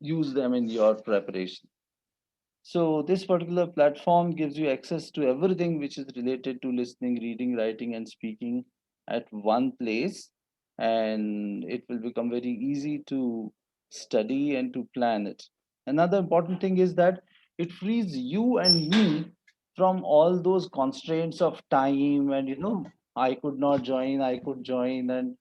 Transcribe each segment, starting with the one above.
use them in your preparation. So this particular platform gives you access to everything which is related to listening, reading, writing, and speaking at one place, and it will become very easy to study and to plan it. Another important thing is that it frees you and me from all those constraints of time, and I could not join, I could join, and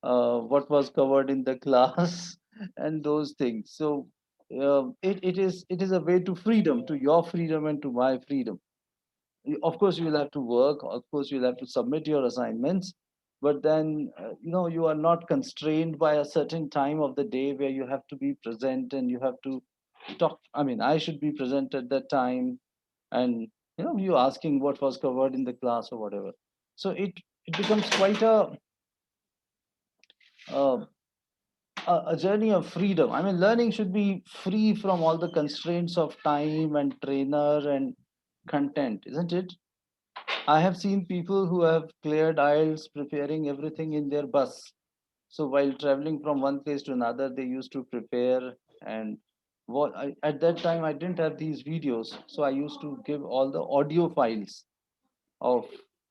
what was covered in the class and those things. So it is a way to freedom, to your freedom and to my freedom. Of course you will have to work, of course you'll have to submit your assignments, but then you are not constrained by a certain time of the day where you have to be present and you have to talk. I mean, I should be present at that time, and you asking what was covered in the class or whatever. So it becomes quite a a journey of freedom. I mean, learning should be free from all the constraints of time and trainer and content, isn't it? I have seen people who have cleared IELTS preparing everything in their bus. So while traveling from one place to another, they used to prepare. And at that time, I didn't have these videos, so I used to give all the audio files of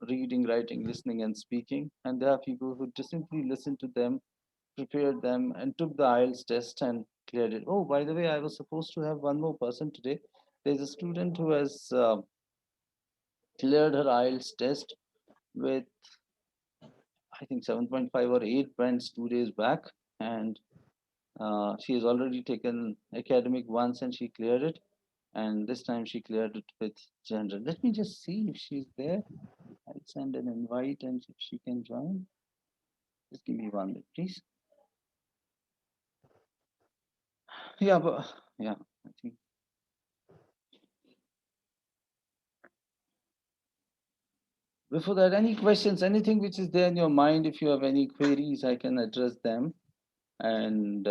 reading, writing, listening, and speaking. And there are people who just simply listen to them, prepared them, and took the IELTS test and cleared it. Oh, by the way, I was supposed to have one more person today. There's a student who has cleared her IELTS test with, I think, 7.5 or 8 bands 2 days back. And she has already taken academic once and she cleared it. And this time she cleared it with general. Let me just see if she's there. I'll send an invite and if she can join. Just give me 1 minute, please. Yeah, but yeah, I think. Before that, any questions, anything which is there in your mind, if you have any queries, I can address them, and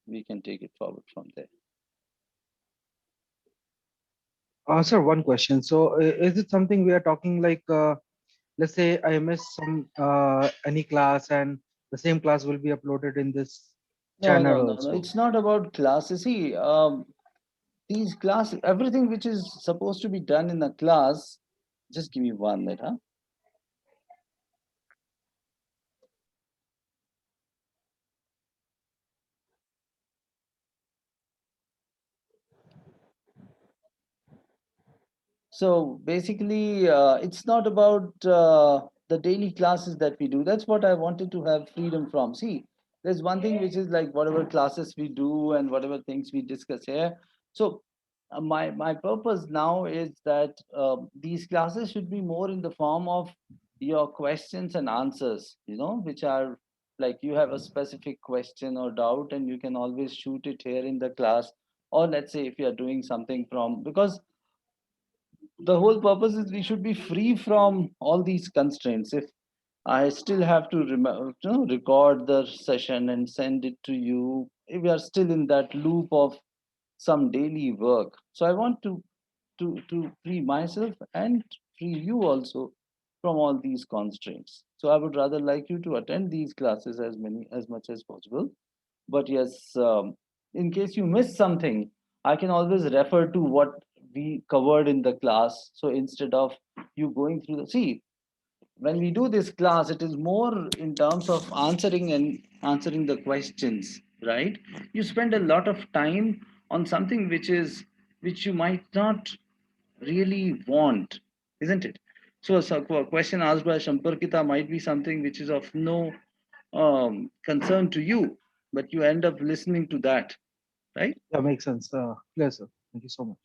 we can take it forward from there. Sir, one question. So, is it something we are talking like, let's say I miss some any class and the same class will be uploaded in this No, no, channel no, no. also? It's not about classes. See, these class, everything which is supposed to be done in a class, just give me 1 minute, huh? So basically, it's not about the daily classes that we do. That's what I wanted to have freedom from. See, there's one thing which is like whatever classes we do and whatever things we discuss here. So my purpose now is that these classes should be more in the form of your questions and answers. Which are like you have a specific question or doubt, and you can always shoot it here in the class. Or let's say if you are doing something from, because the whole purpose is we should be free from all these constraints. If I still have to record the session and send it to you, if we are still in that loop of some daily work. So I want to free myself and free you also from all these constraints. So I would rather like you to attend these classes as much as possible. But yes, in case you miss something, I can always refer to what we covered in the class. So instead of you going through the, see, when we do this class, it is more in terms of answering the questions, right? You spend a lot of time on something which you might not really want, isn't it? So a question asked by Shamparkita might be something which is of no concern to you, but you end up listening to that, right? Yeah, makes sense. Clear, sir. Thank you so much.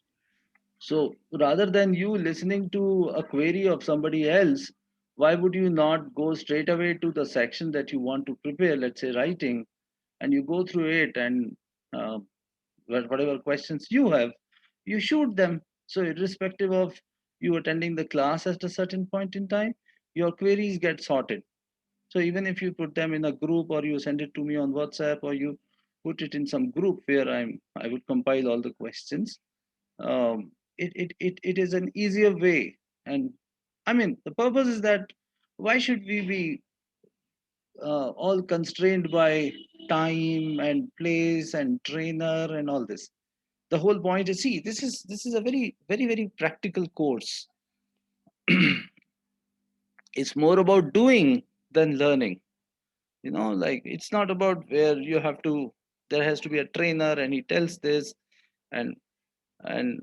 So rather than you listening to a query of somebody else, why would you not go straight away to the section that you want to prepare, let's say writing, and you go through it, and uh, whatever questions you have, you shoot them. So irrespective of you attending the class at a certain point in time, your queries get sorted. So even if you put them in a group or you send it to me on WhatsApp or you put it in some group where I would compile all the questions, it is an easier way. And I mean, the purpose is that why should we be all constrained by time and place and trainer and all this. The whole point is, see, this is a very practical course. It's more about doing than learning. Like it's not about where you have to. There has to be a trainer and he tells this, and and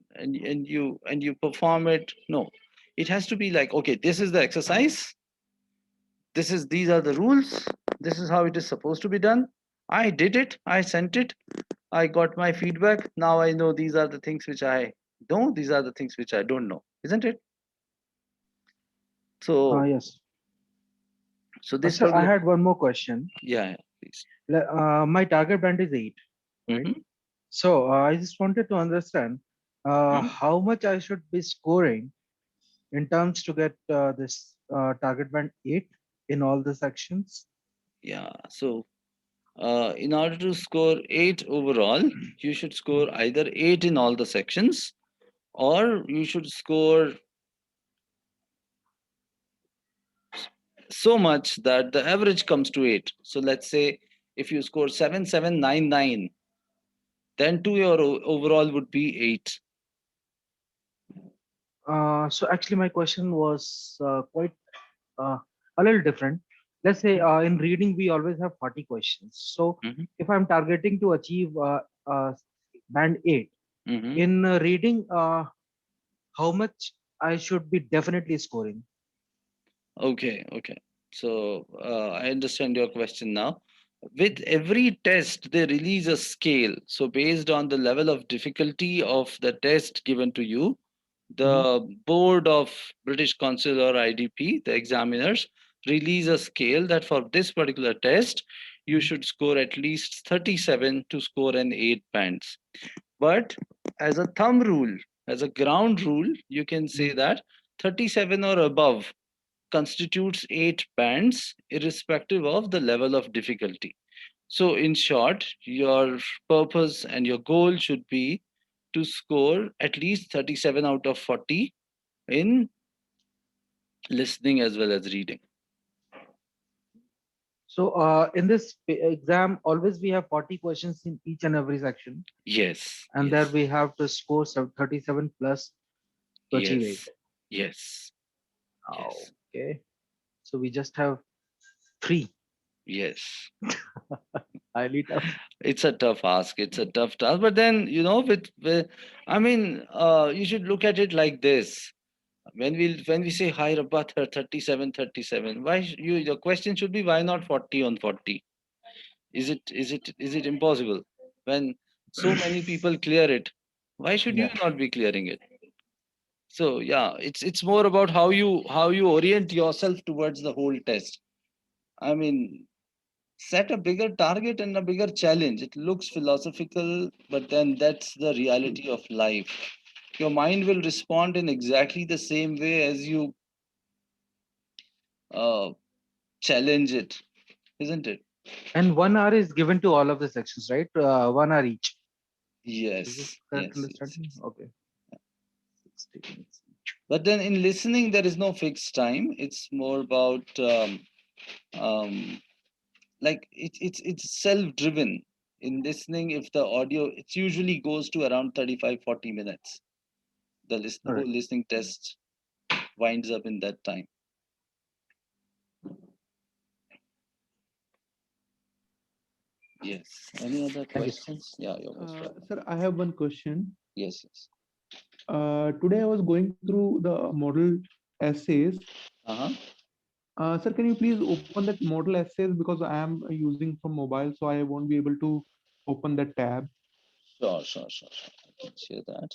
you perform it. No, it has to be like, okay, this is the exercise, these are the rules, this is how it is supposed to be done. I did it, I sent it, I got my feedback. Now I know these are the things which I know, these are the things which I don't know, isn't it? So Yes. this Sir, I particular, had one more question. yeah, yeah, please. My target band is 8, right? Mm-hmm. So I just wanted to understand how much I should be scoring in terms to get this target band 8 in all the sections. Yeah, so in order to score 8 overall, you should score either 8 in all the sections, or you should score so much that the average comes to 8. So let's say if you score 7799, then to your overall would be 8. So actually, my question was quite uh, a little different. Let's say in reading, we always have 40 questions. So Mm-hmm. if I'm targeting to achieve band 8, Mm-hmm. in reading, how much I should be definitely scoring? Okay, okay. So I understand your question now. With every test, they release a scale. So based on the level of difficulty of the test given to you, Mhm. the board of British Council or IDP, the examiners, release a scale that for this particular test, you Mhm. should score at least 37 to score an 8 bands. But as a thumb rule, as a ground rule, you can say Mhm. that 37 or above constitutes 8 bands, irrespective of the level of difficulty. So, in short, your purpose and your goal should be to score at least 37 out of 40 in listening as well as reading. So in this exam, always we have 40 questions in each and every section, Yes, and there yes, we have to score 37 plus to achieve 8. yes, yes, yes, Okay. So we just have 3. yes. Highly tough. It's a tough ask. It's a tough task. But then, with I mean, you should look at it like this. When we say hi Rabbat 37, why your question should be, why not 40 on 40? Is it impossible when so many people clear it? Why should you Yeah. not be clearing it? So yeah, it's more about how you orient yourself towards the whole test. I mean, set a bigger target and a bigger challenge. It looks philosophical, but then that's the reality of life. Your mind will respond in exactly the same way as you uh, challenge it, isn't it? And 1 hour is given to all of the sections, right? 1 hour each. Is this Yes, correct yes, yes, understanding? yes. Okay. 60 minutes. But then in listening, there is no fixed time. It's more about um, like it's self-driven. In listening, if the audio, it usually goes to around 35-40 minutes. The All whole right. listening test winds up in that time. Yes. Any other Thank you, sir. questions? Yeah, you're most welcome. Sir, I have one question. Yes, yes. Today I was going through the model essays. Uh-huh. Sir, can you please open that model essays because I am using from mobile, so I won't be able to open that tab. Sure, sure, sure, sure. I can share that.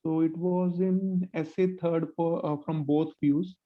So it was in essay third for from both views.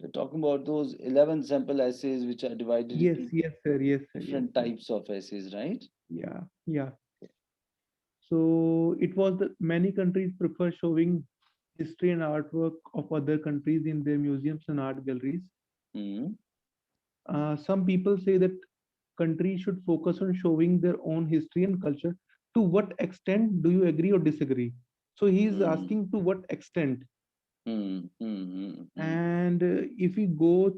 We're talking about those 11 sample essays which are divided Yes, into yes, sir. Yes, sir. Yes, different sir. types of essays, right? Yeah, yeah. So it was that many countries prefer showing history and artwork of other countries in their museums and art galleries. Hmm. Some people say that countries should focus on showing their own history and culture. To what extent do you agree or disagree? So he is Hmm. asking to what extent. Hmm. Hmm. Hmm. Hmm. And if we go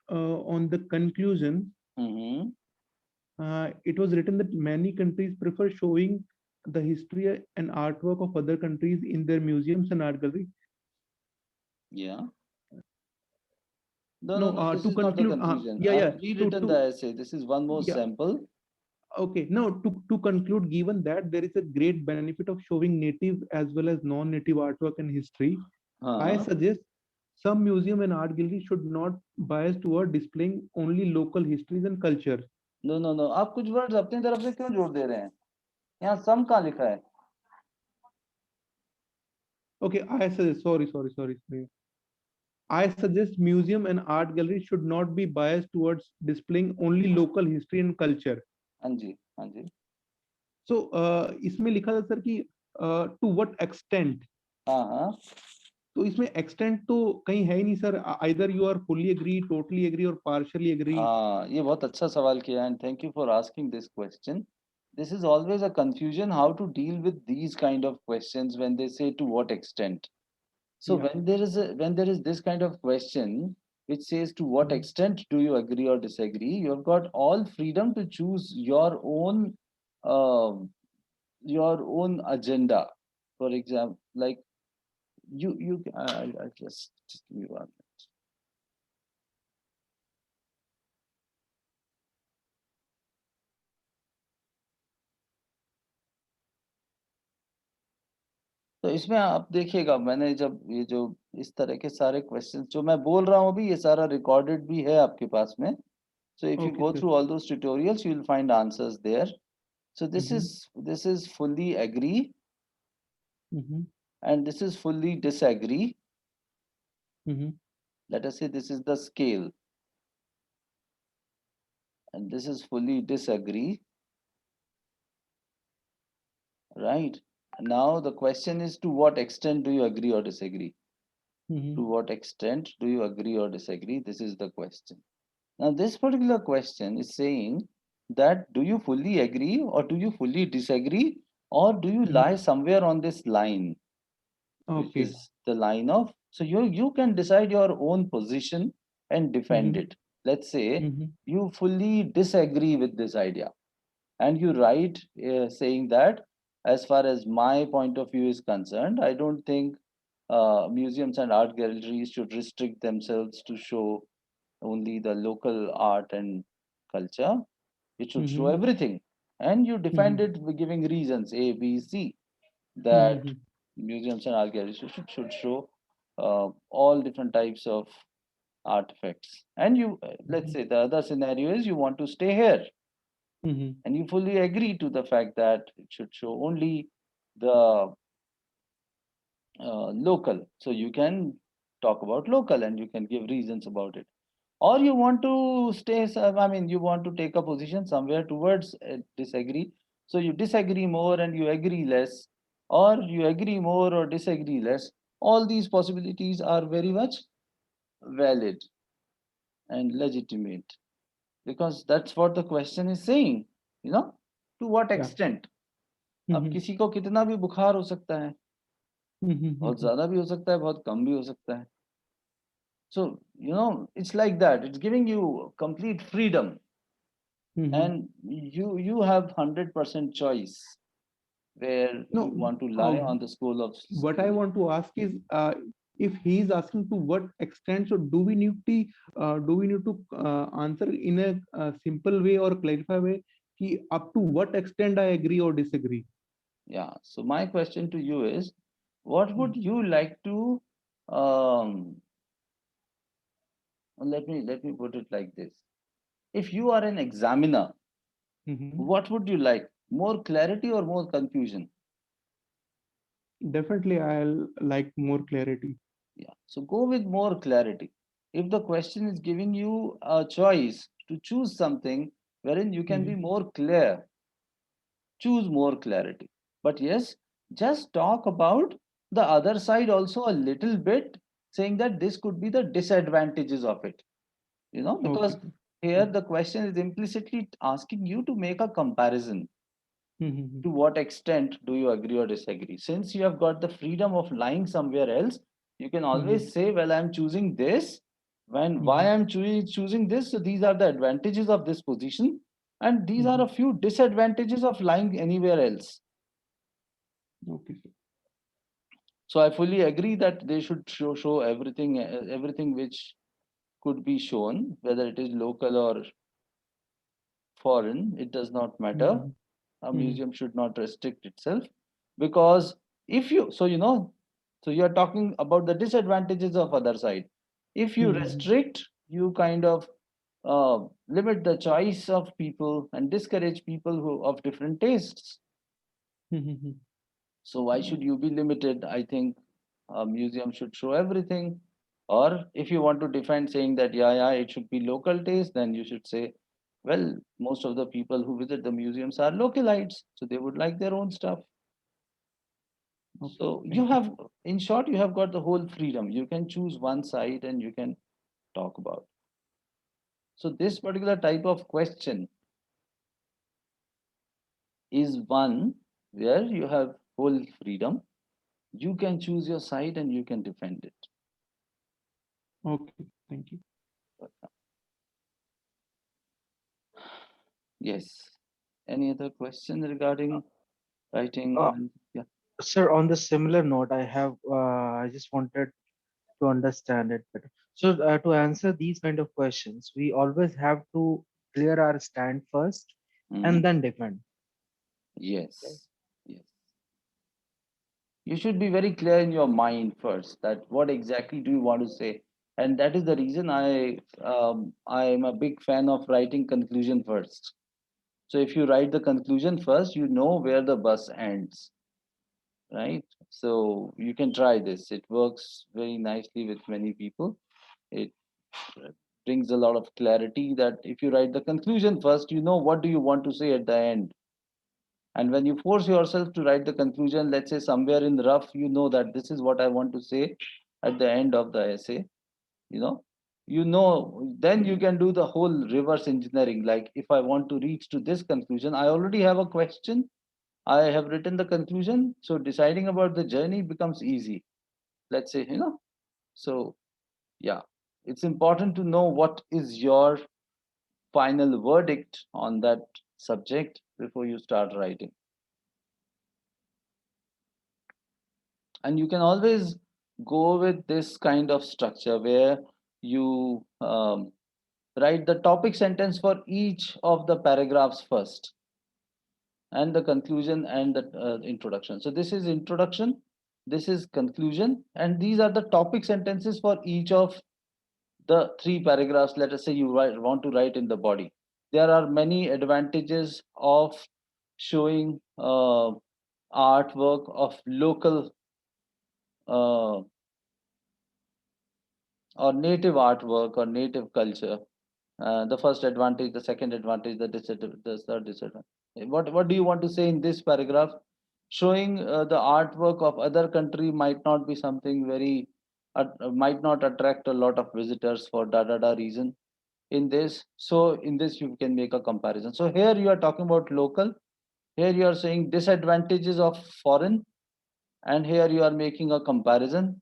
on the conclusion, Hmm. it was written that many countries prefer showing the history and artwork of other countries in their museums and art gallery. Yeah. No, no, No, no. This to is not the conclude, confusion. yeah, I've yeah, rewritten the essay. This is one more yeah, sample. okay. Now, to conclude, given that there is a great benefit of showing native as well as non-native artwork and history, I हाँ. suggest some museum and art gallery should not bias toward displaying only local histories and culture. No no no, आप कुछ words अपनी तरफ से क्यों जोड़ दे रहे हैं? यहाँ सम कहाँ लिखा है? Okay, I suggest, sorry. I suggest museum and art gallery should not be biased towards displaying only local history and culture. हाँ जी, हाँ जी. So इसमें लिखा था सर कि to what extent. हाँ हाँ. तो इसमें extent तो कहीं है ही नहीं sir. Either you are fully agree, totally agree or partially agree. हाँ, ये बहुत अच्छा सवाल किया and thank you for asking this question. This is always a confusion how to deal with these kind of questions when they say to what extent. So Yeah. when there is this kind of question which says to what extent do you agree or disagree, you have got all freedom to choose um your own agenda. For example, like I'll just give you one. तो इसमें आप देखिएगा मैंने जब ये जो इस तरह के सारे क्वेश्चंस जो मैं बोल रहा हूँ अभी ये सारा रिकॉर्डेड भी है आपके पास में. So if you Okay, go sir. through all those tutorials, you will find answers there. So this is fully agree and this is fully disagree. Let us say this is the scale and this is fully disagree, right? Now the question is to what extent do you agree or disagree? To what extent do you agree or disagree? This is the question. Now this particular question is saying that do you fully agree or do you fully disagree or do you lie somewhere on this line? Which Okay. is the line of, so you can decide your own position and defend it. Let's say you fully disagree with this idea and you write saying that as far as my point of view is concerned, I don't think museums and art galleries should restrict themselves to show only the local art and culture. It should show everything, and you defend it by giving reasons A, B, C, that museums and art galleries should show all different types of artifacts. And you, let's say the other scenario is you want to stay here and you fully agree to the fact that it should show only the local. So you can talk about local and you can give reasons about it. Or you want to stay, I mean, you want to take a position somewhere towards disagree. So you disagree more and you agree less, or you agree more or disagree less. All these possibilities are very much valid and legitimate because that's what the question is saying, you know, to what Yeah. extent. अब किसी को कितना भी बुखार हो सकता है, बहुत ज्यादा भी हो सकता है, बहुत कम भी हो सकता है. So, you know, it's like that. It's giving you complete freedom and you have 100% choice where No, you want to lie on the school of what I want to ask is if he is asking to what extent, so do we need to answer in a simple way or clarify way कि up to what extent I agree or disagree. Yeah, so my question to you is what would you like to um let me put it like this. If you are an examiner, what would you like? More clarity or more confusion? Definitely I'll like more clarity. Yeah, so go with more clarity. If the question is giving you a choice to choose something wherein you can be more clear, choose more clarity. But yes, just talk about the other side also a little bit, saying that this could be the disadvantages of it, Okay, because sir. here the question is implicitly asking you to make a comparison. Mhm. To what extent do you agree or disagree? Since you have got the freedom of lying somewhere else, you can Mhm. always say, well, I'm choosing this. When why Mhm. I'm choosing this, so these are the advantages of this position, and these are Mhm. a few disadvantages of lying anywhere else. Okay, sir. So I fully agree that they should show everything, everything which could be shown, whether it is local or foreign, it does not matter. Mhm. A Mhm. museum should not restrict itself, because if you, so you are talking about the disadvantages of other side. If you Mhm. restrict, you kind of limit the choice of people and discourage people who of different tastes. Mhm. So why should you be limited? I think a museum should show everything. Or if you want to defend saying that, yeah, it should be local taste, then you should say, well, most of the people who visit the museums are localites, so they would like their own stuff. Okay, So you thank you. have, in short, you have got the whole freedom. You can choose one side and you can talk about. So this particular type of question is one where you have full freedom. You can choose your side and you can defend it. Okay, thank you. Yes. Any other question regarding writing Uh, or yeah? Sir, on the similar note, I just wanted to understand it better. So, to answer these kind of questions, we always have to clear our stand first Mhm. and then defend. Right? Yes. Yes. You should be very clear in your mind first that what exactly do you want to say, and that is the reason I am a big fan of writing conclusion first. So if you write the conclusion first, you know where the bus ends, right? So you can try this. It works very nicely with many people. It uh, brings a lot of clarity that if you write the conclusion first, you know what do you want to say at the end. And when you force yourself to write the conclusion, let's say somewhere in the rough, you know that this is what I want to say at the end of the essay, you know, then you can do the whole reverse engineering. Like if I want to reach to this conclusion, I already have a question. I have written the conclusion. So deciding about the journey becomes easy. Let's say, so yeah, it's important to know what is your final verdict on that subject before you start writing. And you can always go with this kind of structure where you write the topic sentence for each of the paragraphs first, and the conclusion and the introduction. So this is introduction, this is conclusion, and these are the topic sentences for each of the three paragraphs. Let us say you want to write in the body. There are many advantages of showing artwork of local uh, or native artwork or native culture. The first advantage, the second advantage, the third disadvantage. What do you want to say in this paragraph? Showing the artwork of other country might not be something very, might not attract a lot of visitors for reason. In this, so in this you can make a comparison. So here you are talking about local. Here you are saying disadvantages of foreign, and here you are making a comparison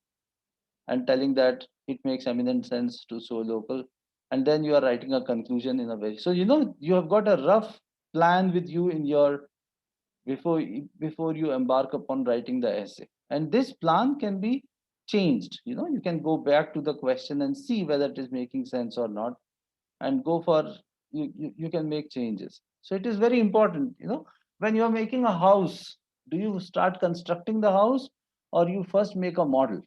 and telling that it makes eminent sense to so local, and then you are writing a conclusion in a way, so you have got a rough plan with you in your before you embark upon writing the essay, and this plan can be changed. You can go back to the question and see whether it is making sense or not, and go for you can make changes. So it is very important, when you are making a house, do you start constructing the house or you first make a model?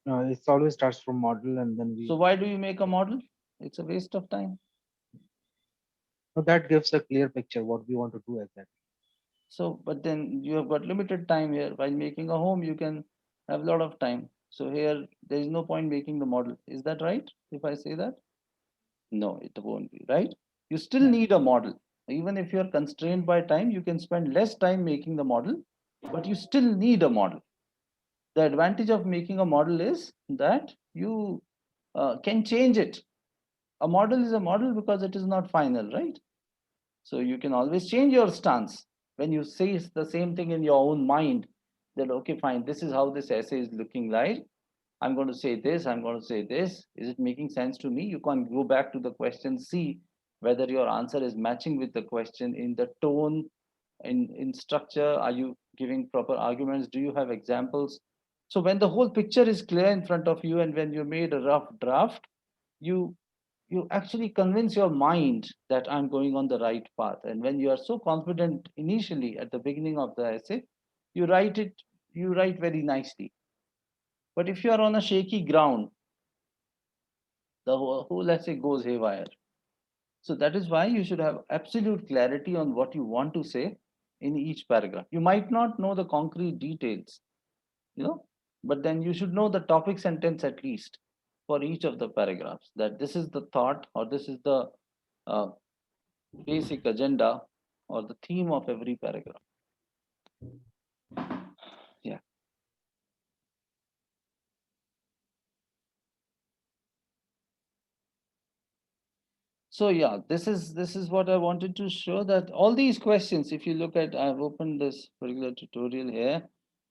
It always starts from model, and then So we. why do you make a model? It's a waste of time. So that gives a clear picture what we want to do exactly. So, but then you have got limited time here. While making a home, you can have a lot of time. So here there is no point making the model. Is that right? If I say that? No, it won't be, right? You still Yeah. need a model. Even if you're constrained by time, you can spend less time making the model, but you still need a model. The advantage of making a model is that you can change it. A model is a model because it is not final, right? So you can always change your stance when you say the same thing in your own mind. That okay, fine, this is how this essay is looking like. I'm going to say this, I'm going to say this. Is it making sense to me? You can go back to the question, see whether your answer is matching with the question in the tone, in structure. Are you giving proper arguments? Do you have examples? So when the whole picture is clear in front of you and when you made a rough draft, you you actually convince your mind that I'm going on the right path. And when you are so confident initially at the beginning of the essay, you write it, you write very nicely. But if you are on a shaky ground, the whole essay goes haywire. So that is why you should have absolute clarity on what you want to say in each paragraph. You might not know the concrete details, you know, but then you should know the topic sentence at least for each of the paragraphs, that this is the thought or this is the uh, basic agenda or the theme of every paragraph. Yeah. So yeah, this is what I wanted to show, that all these questions, if you look at, I've opened this particular tutorial here.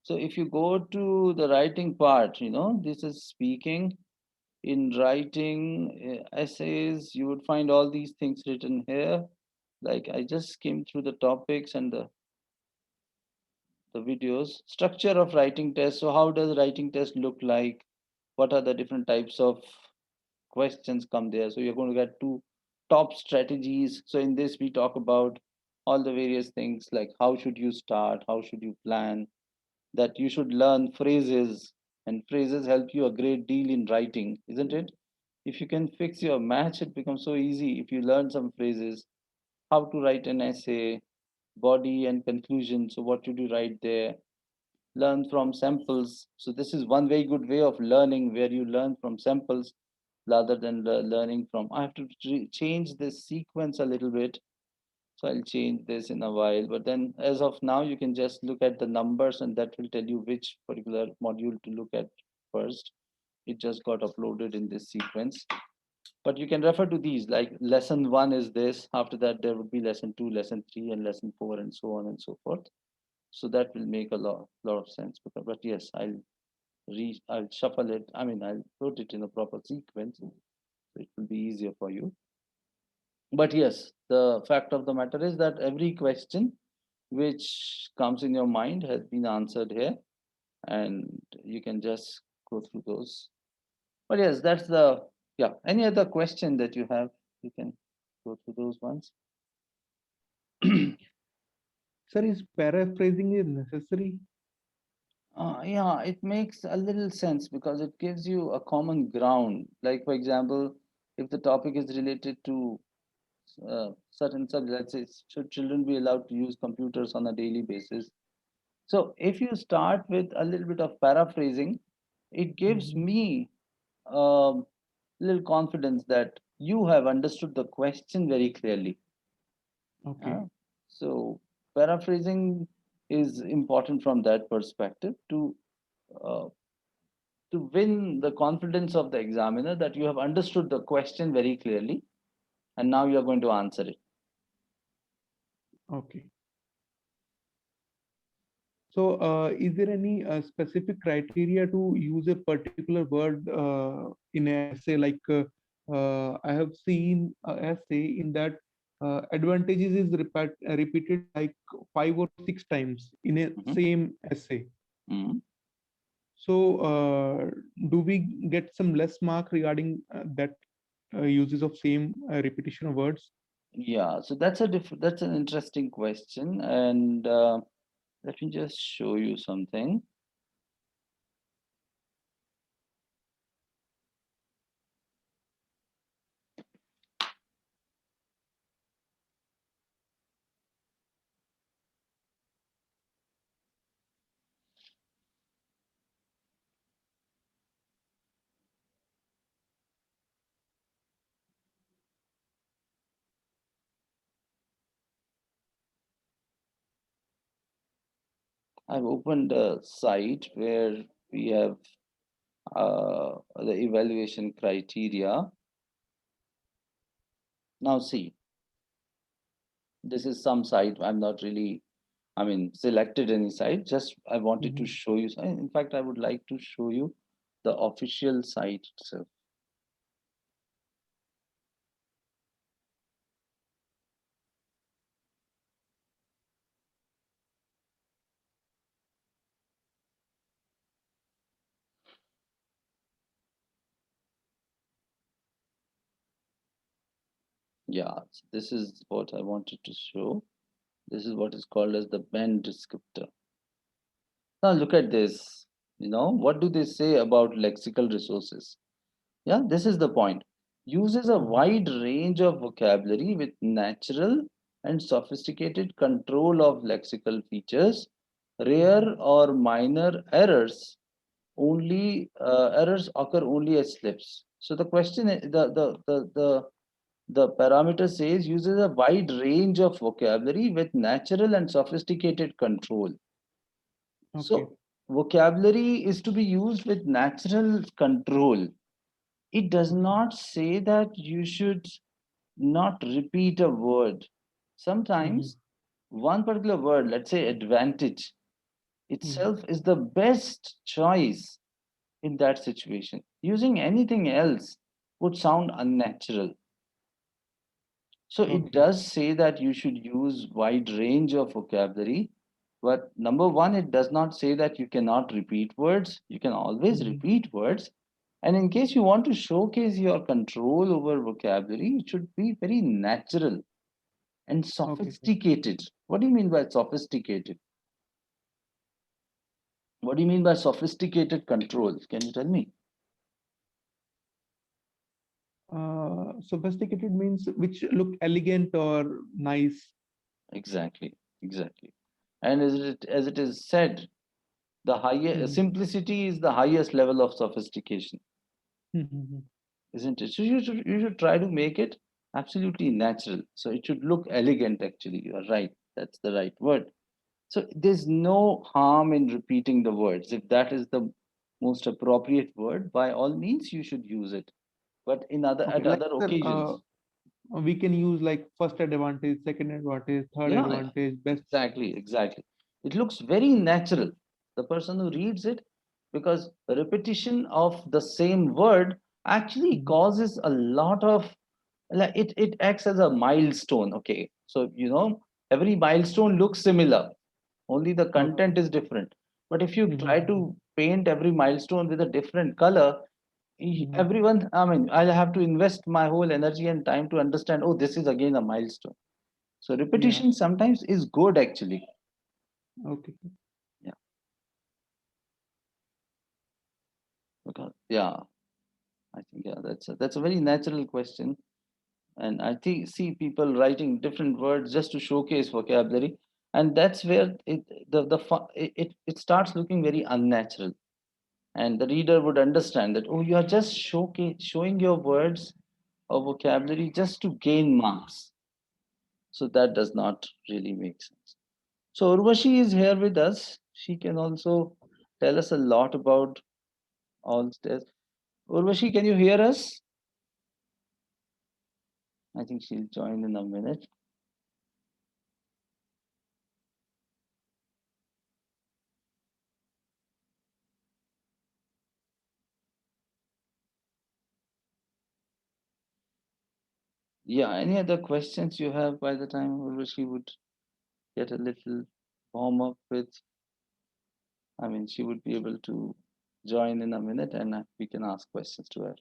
So if you go to the writing part, this is speaking. In writing essays, you would find all these things written here. Like I just skimmed through the topics and the videos. Structure of writing test. So how does writing test look like? What are the different types of questions come there? So you're going to get two top strategies. So in this we talk about all the various things, like how should you start, how should you plan, that you should learn phrases, and phrases help you a great deal in writing, isn't it? If you can fix your match, it becomes so easy. If you learn some phrases, how to write an essay, body and conclusion, so what should you write there, learn from samples. So this is one very good way of learning, where you learn from samples rather than learning from. I have to change this sequence a little bit, so I'll change this in a while. But then as of now, you can just look at the numbers and that will tell you which particular module to look at first. It just got uploaded in this sequence. But you can refer to these, like lesson 1 is this. After that, there would be lesson 2, lesson 3, and lesson 4, and so on and so forth. So that will make a lot of sense. But yes, I'll shuffle it. I mean, I'll put it in a proper sequence, so it will be easier for you. But yes, the fact of the matter is that every question which comes in your mind has been answered here, and you can just go through those. But yes, that's the, yeah. Any other question that you have, you can go through those ones. Sir, is paraphrasing is necessary? Yeah, it makes a little sense because it gives you a common ground. Like, for example, if the topic is related to certain subject, let's say, should children be allowed to use computers on a daily basis? So, if you start with a little bit of paraphrasing, it gives Mhm. me little confidence that you have understood the question very clearly. Okay. So, paraphrasing is important from that perspective uh, to win the confidence of the examiner that you have understood the question very clearly and now you are going to answer it. Okay. So, is there any specific criteria to use a particular word in an essay? Like, I have seen an essay in that advantages is repeated like 5 or 6 times in a Mhm, same essay. mhm. So, do we get some less mark regarding that uses of same repetition of words? Yeah, so that's an interesting question, and let me just show you something. I've opened a site where we have the evaluation criteria. Now see, this is some site. I'm not really, selected any site. Just I wanted to Mhm. show you. In fact, I would like to show you the official site itself. Yeah, so this is what I wanted to show. This is what is called as the band descriptor. Now look at this. What do they say about lexical resources? Yeah, this is the point. Uses a Mhm. wide range of vocabulary with natural and sophisticated control of lexical features. Mhm. Rare or minor errors occur only as slips. So the question is, the parameter says uses a wide range of vocabulary with natural and sophisticated control. Okay. So vocabulary is to be used with natural control. It does Okay. not say that you should not repeat a word. Mhm. Sometimes one particular word, let's say advantage, Mhm. itself is the best choice in that situation. Using anything else would sound unnatural. So it Okay. does say that you should use wide range of vocabulary, but number one, it does not say that you cannot repeat words. You can always Mhm. repeat words. And in case you want to showcase your control over vocabulary, it should be very natural and Okay. sophisticated. What do you mean by sophisticated? What do you mean by sophisticated control? Can you tell me? Sophisticated means which look elegant or nice. Exactly, exactly. And as it is said, the higher Mhm. simplicity is the highest level of sophistication, Mhm. isn't it? So you should try to make it absolutely natural. So it should look elegant. Actually, you are right. That's the right word. So there's no harm in repeating the words. If that is the most appropriate word, by all means you should use it. But in other Okay, at like other sir, occasions, we can use like first advantage, second advantage, third yeah, advantage, best. exactly, exactly. It looks very natural. The person who reads it, because repetition of the same word actually Mhm. causes a lot of, like, it acts as a milestone. Okay, so every milestone looks similar, only the Okay. content is different. But if you try Mhm. to paint every milestone with a different color, Mhm. everyone, I'll have to invest my whole energy and time to understand, oh, this is again a milestone. So Yeah. repetition sometimes is good actually. Okay. Yeah, because yeah, I think, yeah, that's a very natural question. And I think, see people writing different words just to showcase vocabulary, and that's where it starts looking very unnatural. And the reader would understand that, oh, you are just showing your words or vocabulary just to gain marks. So that does not really make sense. So Urvashi is here with us. She can also tell us a lot about all this. Urvashi, can you hear us? I think she'll join in a minute. Yeah, any other questions you have by the time Urvashi would get a little warm up with? She would be able to join in a minute, and we can ask questions to her.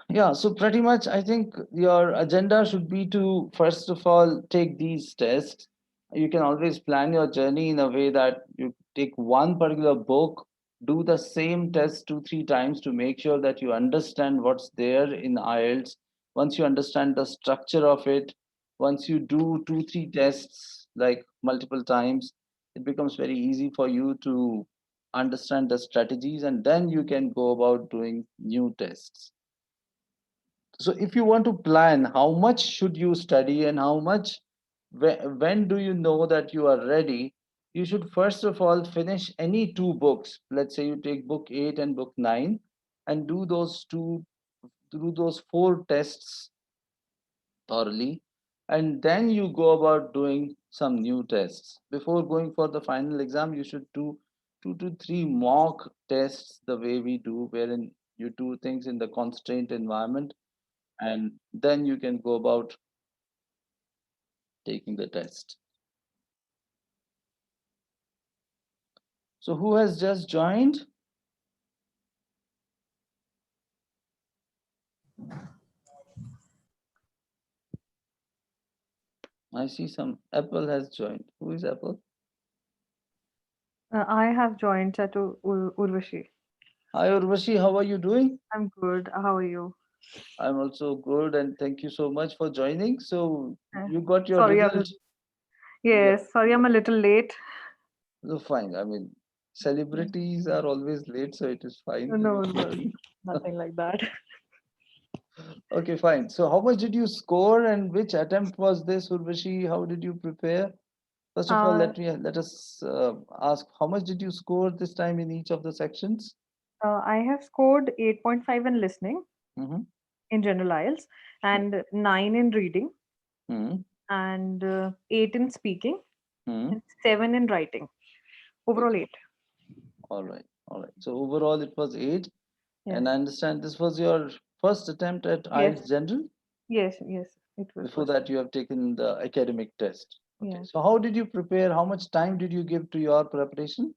Yeah, so pretty much I think your agenda should be to first of all take these tests. You can always plan your journey in a way that you take one particular book, do the same test 2 3 times to make sure that you understand what's there in IELTS. Once you understand the structure of it, once you do 2 3 tests like multiple times, it becomes very easy for you to understand the strategies, and then you can go about doing new tests. So if you want to plan how much should you study and how much, when do you know that you are ready, you should first of all finish any two books. Let's say you take book 8 and book 9 and do those four tests thoroughly, and then you go about doing some new tests. Before going for the final exam, you should do 2 to 3 mock tests the way we do, wherein you do things in the constraint environment, and then you can go about taking the test. So who has just joined? I see some Apple has joined. Who is Apple? I have joined Chatu Urvashi. Hi Urvashi, how are you doing? I'm good. How are you? I'm also good, and thank you so much for joining. So Uh, you got your sorry, result. yes, sorry, I'm a little late. So fine. I mean, celebrities are always late, so it is fine. No, nothing like that. Okay, fine. So how much did you score and which attempt was this, Urvashi? How did you prepare? First of all, Uh, let us ask how much did you score this time in each of the sections? I have scored 8.5 in listening Mm-hmm. in general IELTS and 9 in reading Mm-hmm. and 8 in speaking Mm-hmm. and 7 in writing. Overall 8. All right. All right. So overall, it was 8. And Yes. I understand this was your first attempt at Yes. IELTS General. Yes. Yes. It was Before first. that, you have taken the academic test. Okay. Yes. So how did you prepare? How much time did you give to your preparation?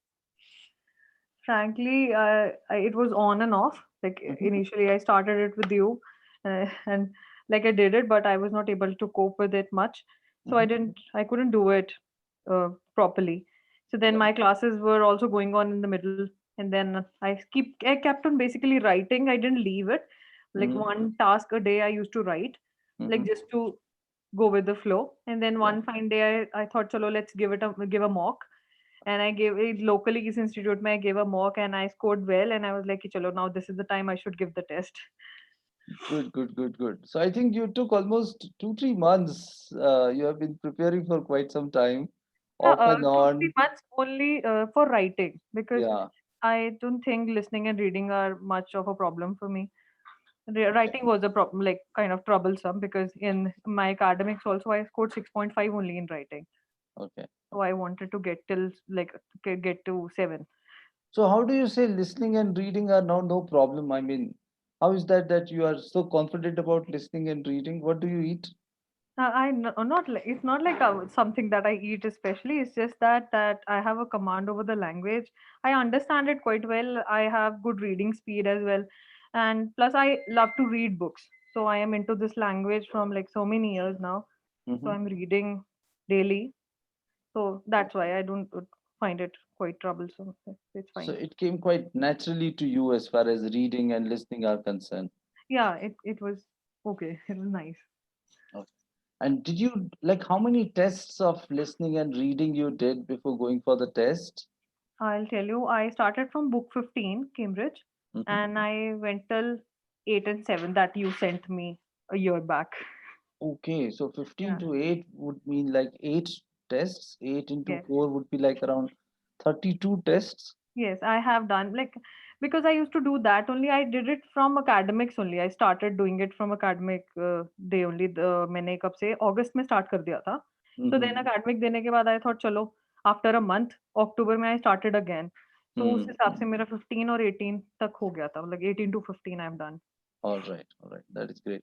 Frankly, it was on and off. Like Mhm. initially, I started it with you, and like I did it, but I was not able to cope with it much. So Mhm. I couldn't do it properly. So then Right. my classes were also going on in the middle, and then I kept on basically writing. I didn't leave it. Like Mhm. one task a day, I used to write, like Mhm. just to go with the flow. And then Right. one fine day, I thought, chalo, let's give a mock, and I gave it locally is institute mein I gave a mock and I scored well, and I was like, chalo, now this is the time I should give the test. Good, good, good, good. So I think you took almost 2, 3 months. You have been preparing for quite some time, Yeah, off and 2 3 on. months only for writing, because Yeah. I don't think listening and reading are much of a problem for me. Okay. Writing was a problem, like kind of troublesome, because in my academics also I scored 6.5 only in writing. Okay. So I wanted to get till like get to 7. So how do you say listening and reading are now no problem? I mean, how is that you are so confident about listening and reading? What do you eat? Not like it's not like something that I eat especially. It's just that I have a command over the language. I understand it quite well. I have good reading speed as well, and plus I love to read books. So I am into this language from like so many years now. So Mm-hmm. I'm reading daily. So that's why I don't find it quite troublesome. It's So fine. it came quite naturally to you as far as reading and listening are concerned. Yeah, it was okay. It was nice. Okay. And did you like how many tests of listening and reading you did before going for the test? I'll tell you, I started from book 15, Cambridge, Mhm. and I went till 8 and 7 that you sent me a year back. Okay, so 15 Yeah. to 8 would mean like 8 tests. 8 into Yes. 4 would be like around 32 tests. Yes, I have done like because I used to do that only. I did it from academics only. I started doing it from academic day only. The मैंने कब से अगस्त में start कर दिया था. So then Mm-hmm. academic देने के बाद I thought चलो after a month अक्टूबर में I started again. So उस हिसाब से मेरा 15 और 18 तक हो गया था. Like 18 to 15 I've done. All right, that is great.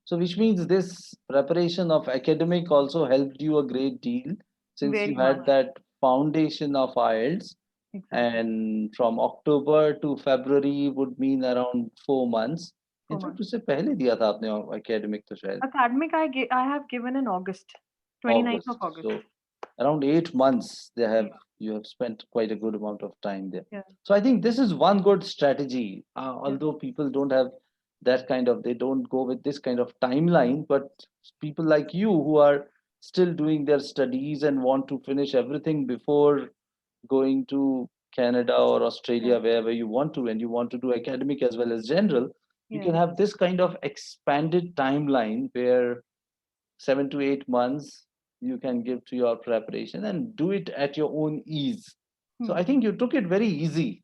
So, which means this preparation of academic also helped you a great deal since you Very had much. that foundation of IELTS, Exactly. and from October to February would mean around 4 months. In 4 fact, months. उससे पहले दिया था आपने academic तो शायद Academic I have given in August, 29th of August. August. So around 8 months they have Yeah. you have spent quite a good amount of time there. Yeah. So I think this is one good strategy, Yeah. although people don't have that kind of, they don't go with this kind of timeline, but people like you who are still doing their studies and want to finish everything before going to Canada or Yeah. Australia, wherever you want to, and you want to do academic as well as general, You can Yeah. have this kind of expanded timeline where 7 to 8 months you can give to your preparation and do it at your own ease. So I Hmm. think you took it very easy.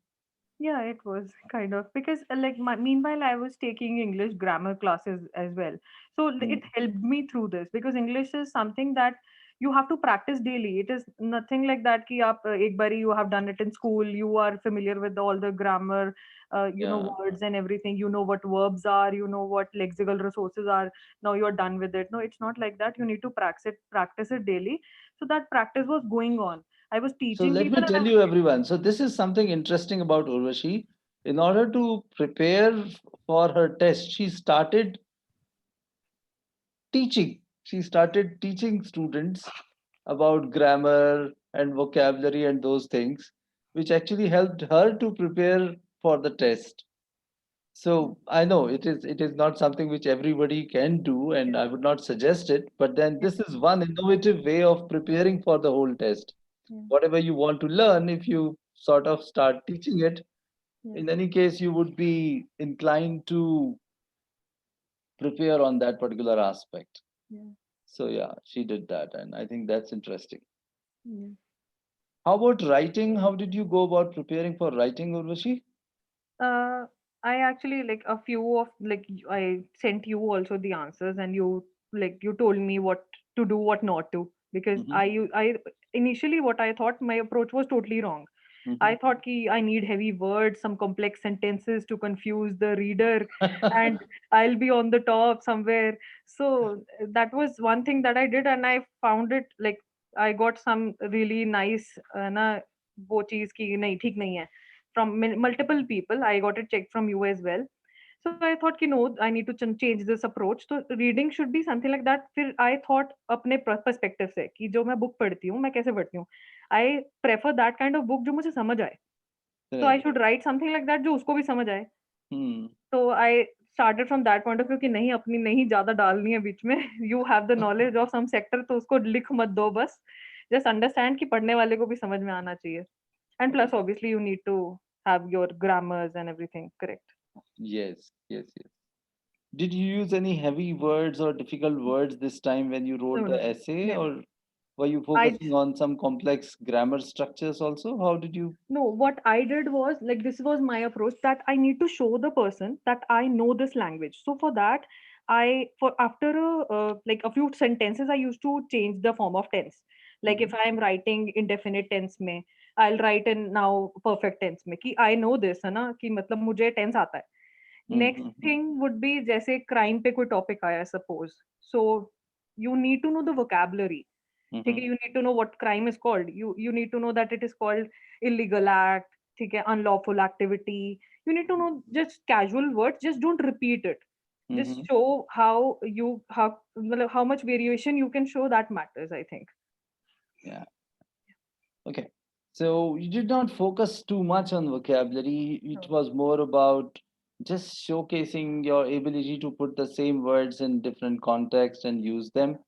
Yeah, it was kind of because like meanwhile I was taking English grammar classes as well. So Mm. it helped me through this because English is something that you have to practice daily. It is nothing like that ki aap ek bari you have done it in school, you are familiar with all the grammar, Yeah. words and everything. You know what verbs are, you know what lexical resources are. Now you are done with it. No, it's not like that. You need to practice it daily. So that practice was going on. I was So teaching let people me and I tell was you, getting everyone. So this is something interesting about Urvashi. In order to prepare for her test, she started teaching. She started teaching students about grammar and vocabulary and those things, which actually helped her to prepare for the test. So I know it is not something which everybody can do, and I would not suggest it. But then yeah, this is one innovative way of preparing for the whole test. yeah, Whatever you want to learn, if you sort of start teaching it, yeah, in any case, you would be inclined to prepare on that particular aspect. yeah, So yeah, she did that, and I think that's interesting. yeah. How about writing? How did you go about preparing for writing, Urvashi? Uh, I actually like a few of like I sent you also the answers and you told me what to do, what not to because Hmm. I initially what I thought my approach was totally wrong. I thought ki I need heavy words, some complex sentences to confuse the reader, and I'll be on the top somewhere. So that was one thing that I did, and I found it like I got some really nice ना वो चीज की नहीं ठीक नहीं है from multiple people. I got it checked from you as well. So I thought कि no, I need to change this approach. So reading should be something like that. फिर I thought अपने perspective से कि जो मैं book पढ़ती हूँ मैं कैसे पढ़ती हूँ. I prefer that kind of book जो मुझे समझ आए. So I Correct. should write something like that जो उसको भी समझ आए. Hmm. So I started from that point of view कि नहीं अपनी नहीं ज़्यादा डालनी है बीच में. You have the knowledge of some sector तो उसको लिख मत दो बस. Just understand कि पढ़ने वाले को भी समझ में आना चाहिए. And plus obviously you need to have your grammars and everything correct. Yes, yes, yes. Did you use any heavy words or difficult words this time when you No, wrote no, the no. essay, Never. or were you I focusing on some complex grammar structures also? How did you? No, what I did was like this was my approach that I need to show the person that I know this language. So for that, I for after like a few sentences, I used to change the form of tense. Like Mhm, if I am writing indefinite tense में, I'll write in now perfect tense में कि I know this है ना कि मतलब मुझे tense आता है. Next mhm, mhm, thing would be जैसे crime पे कोई topic आया suppose. So you need to know the vocabulary. ठीक है, mhm. you need to know what crime is called. You need to know that it is called illegal act, ठीक है, unlawful activity. You need to know just casual words. Just don't repeat it. Just Mhm. show how मतलब how much variation you can show that matters. I think. Yeah. Okay. So you did not focus too much on vocabulary. It No. was more about just showcasing your ability to put the same words in different contexts and use them.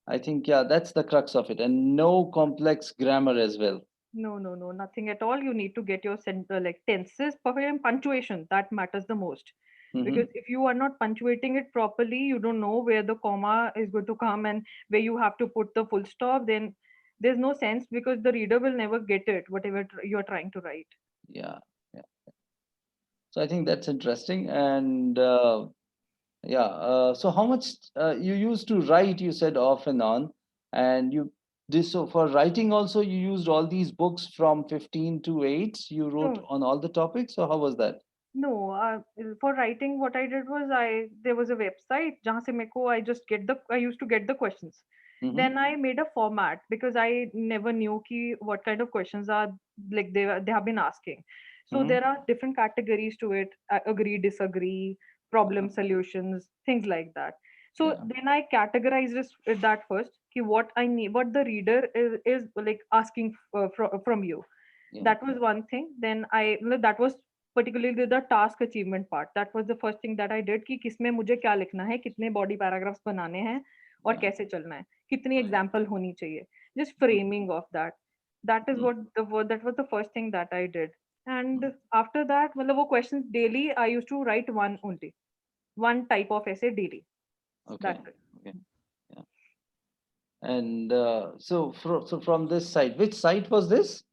I think, yeah, that's the crux of it. And no complex grammar as well. No, no, no, nothing at all. You need to get your like tenses perfect and punctuation. That matters the most. Hmm. Because if you are not punctuating it properly, you don't know where the comma is going to come and where you have to put the full stop, then there's no sense because the reader will never get it, whatever you're trying to write. Yeah. Yeah. So I think that's interesting. And yeah, so how much you used to write, you said off and on, and you this so for writing also you used all these books from 15 to 8. You wrote No, on all the topics, or how was that? no. For writing, what I did was there was a website जहाँ से मेरे को I used to get the questions. Mm-hmm. Then I made a format because I never knew ki what kind of questions are like they have been asking. So Mm-hmm. there are different categories to it: agree, disagree, Yeah. problem solutions, things like that. So Yeah. then I categorized that first. Ki what I need, what the reader is like asking from you. Yeah. That was one thing. Then that was particularly the task achievement part. That was the first thing that I did कि किसमें मुझे क्या लिखना है, कितने body paragraphs बनाने हैं और Yeah. कैसे चलना है, कितनी example होनी चाहिए. Just Mm-hmm. framing of that. That is that was the first thing that I did. And after that, मतलब वो questions daily I used to write one only. one type of essay daily. Okay. That's it. Okay. Yeah. And so from this site, which site was this?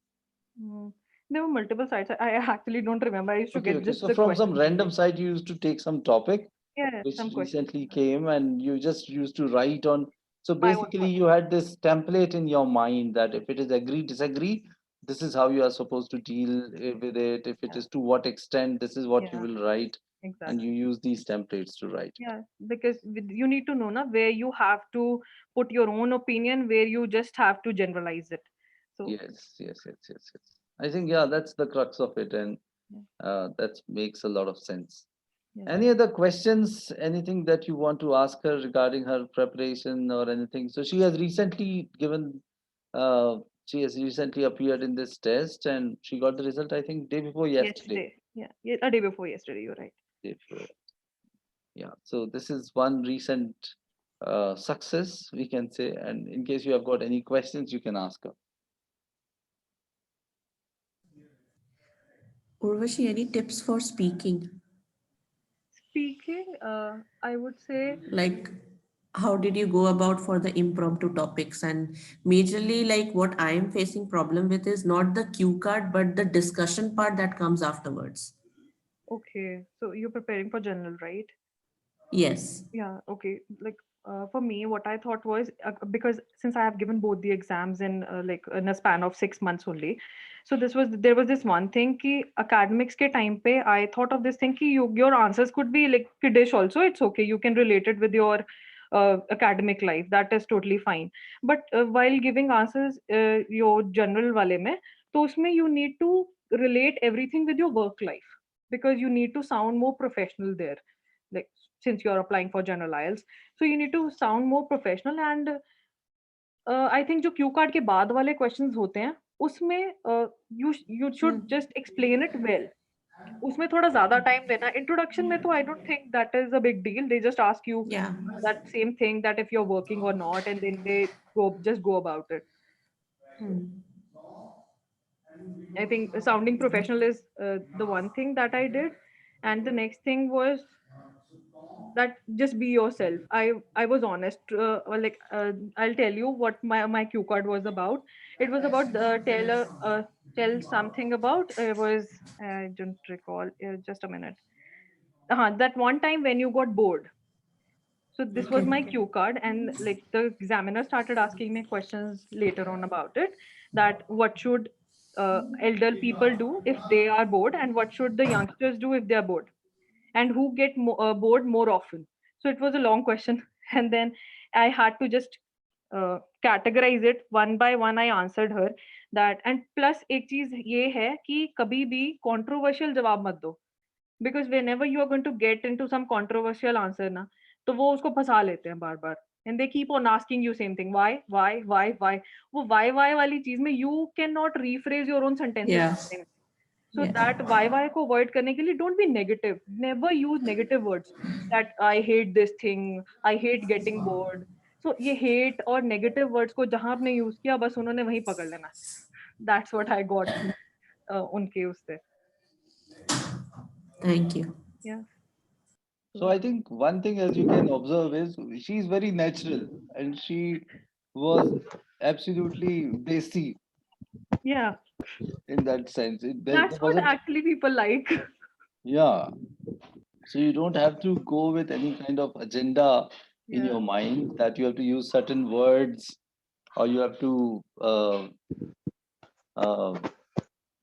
Mm. There were multiple sites. I actually don't remember. I used to Okay. get Okay. just So the from some questions random only. site, you used to take some topic Yeah, which some questions. recently came, and you just used to write on. So My own basically, thoughts. you had this template in your mind that if it is agree, disagree, this is how you are supposed to deal with it. If it Yeah. is to what extent, this is what you Yeah, will write, and exactly. you use these templates to write. Yeah, because you need to know na, where you have to put your own opinion, where you just have to generalize it. So Yes, yes, yes, yes, yes. I think yeah, that's the crux of it, and yeah, that makes a lot of sense. yeah. Any other questions? Anything that you want to ask her regarding her preparation or anything? So she has recently given, she has recently appeared in this test, and she got the result, I think, day before yesterday. Yesterday, yeah, a day before yesterday. You're right. Day before. Yeah. So this is one recent success, we can say. And in case you have got any questions, you can ask her. Urvashi, any tips for speaking? Speaking, I would say Like, how did you go about for the impromptu topics? And majorly, like what I am facing problem with is not the cue card, but the discussion part that comes afterwards. okay. So you're preparing for general, right? Yes. Yeah, okay. Like for me, what I thought was because since I have given both the exams in like in a span of 6 months only, so there was this one thing कि academics के time पे I thought of this thing कि your answers could be like kiddish also. It's okay. You can relate it with your academic life. That is totally fine. But while giving answers your general वाले में, तो उसमें you need to relate everything with your work life because you need to sound more professional there. Like since you're applying for general IELTS. So you need to sound more professional and I think जो Q card के बाद वाले questions होते हैं उसमें you should just explain it well. उसमें थोड़ा ज्यादा टाइम देना इंट्रोडक्शन में तो I don't think that is a big deal they just ask you Yeah. that same thing that if you're working or not and then they go about it. Hmm. I think sounding professional is the one thing that I did, and the next thing was that just be yourself. I was honest. I'll tell you what my cue card was about. It was about tell something about. It was I don't recall. Just a minute. That one time when you got bored. So this was Okay. my cue card, and like the examiner started asking me questions later on about it. That what should elder people do if they are bored, and what should the youngsters do if they are bored, and who get bored more often. So it was a long question, and then I had to just categorize it one by one. I answered her that, and plus एक चीज ये है कि कभी भी controversial जवाब मत दो, because whenever you are going to get into some controversial answer ना, तो वो उसको फंसा लेते हैं बार बार, and they keep on asking you same thing, why वो why वाली चीज में you cannot rephrase your own sentences Yeah. sometimes. So Yeah. that why को avoid करने के लिए don't be negative. Never use negative words that I hate this thing, I hate getting bored. So ये hate और negative words को जहाँ आपने use किया बस उन्होंने वहीं पकड़ लेना. That's what I got उनके उससे. Thank you. Yeah. So I think one thing as you can observe is she's very natural, and she was absolutely desi Yeah. in that sense. There That's what wasn't, actually people like. yeah. So you don't have to go with any kind of agenda in Yeah. your mind that you have to use certain words, or you have to uh,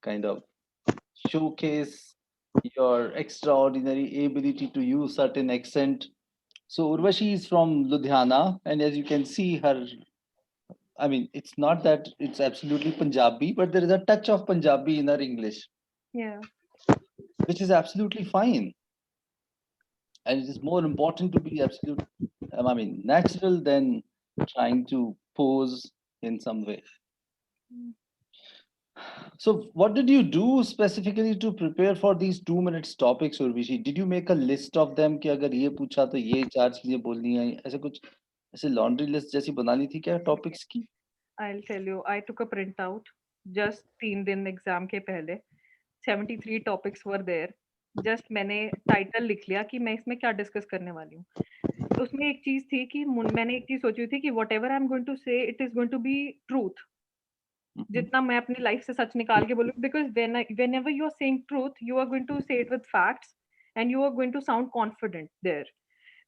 kind of showcase your extraordinary ability to use certain accent. So Urvashi is from Ludhiana, and as you can see, her, I mean, it's not that it's absolutely Punjabi, but there is a touch of Punjabi in her English, Yeah. which is absolutely fine. And it is more important to be absolute, I mean, natural than trying to pose in some way. Mm. So, what did you do specifically to prepare for these 2 minutes topics, Urvishi? Did you make a list of them कि अगर ये पूछा तो ये चार चीजें बोलनी है, ऐसे कुछ ऐसे laundry list जैसी बनानी थी क्या topics की? I'll tell you, I took a printout just 3 दिन exam के पहले. 73 topics were there. जस्ट मैंने टाइटल लिख लिया कि मैं इसमें क्या डिस्कस करने वाली हूँ। उसमें एक चीज थी कि मैंने एक चीज सोची हुई थी कि what ever I am going to say it is going to be truth. जितना मैं अपनी लाइफ से सच निकाल के बोलूँ, because whenever you are saying truth you are going to say it with facts and you are going to sound confident there.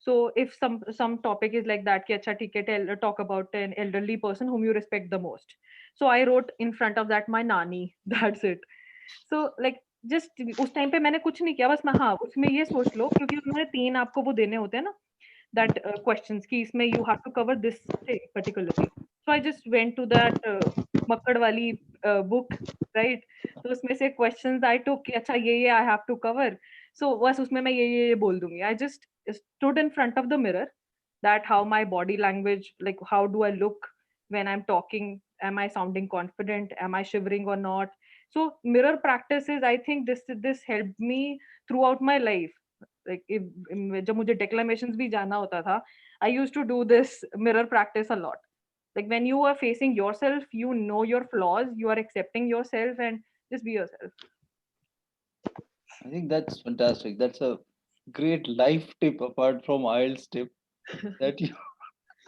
So if some topic is like that कि अच्छा ठीक है, talk about an elderly person whom you respect the most, so I wrote in front of that my nani. That's it. So like just उस time पे मैंने कुछ नहीं किया, बस मैं हाँ उसमें ये सोच लो, क्योंकि उन्होंने 3 आपको वो देने होते हैं ना, that questions ki isme you have to cover this thing particularly. So I just went to that makkad wali book, right? तो उसमें से questions I took कि अच्छा ये I have to cover. So बस उसमें मैं ये बोल दूंगी. I just stood in front of the mirror, that how my body language, like how do I look when I'm talking, am I sounding confident, am I shivering or not. So mirror practices, I think this helped me throughout my life. Like जब मुझे declamations भी जाना होता था, I used to do this mirror practice a lot. Like when you are facing yourself, you know your flaws, you are accepting yourself, and just be yourself. I think that's fantastic. That's a great life tip apart from IELTS tip, that you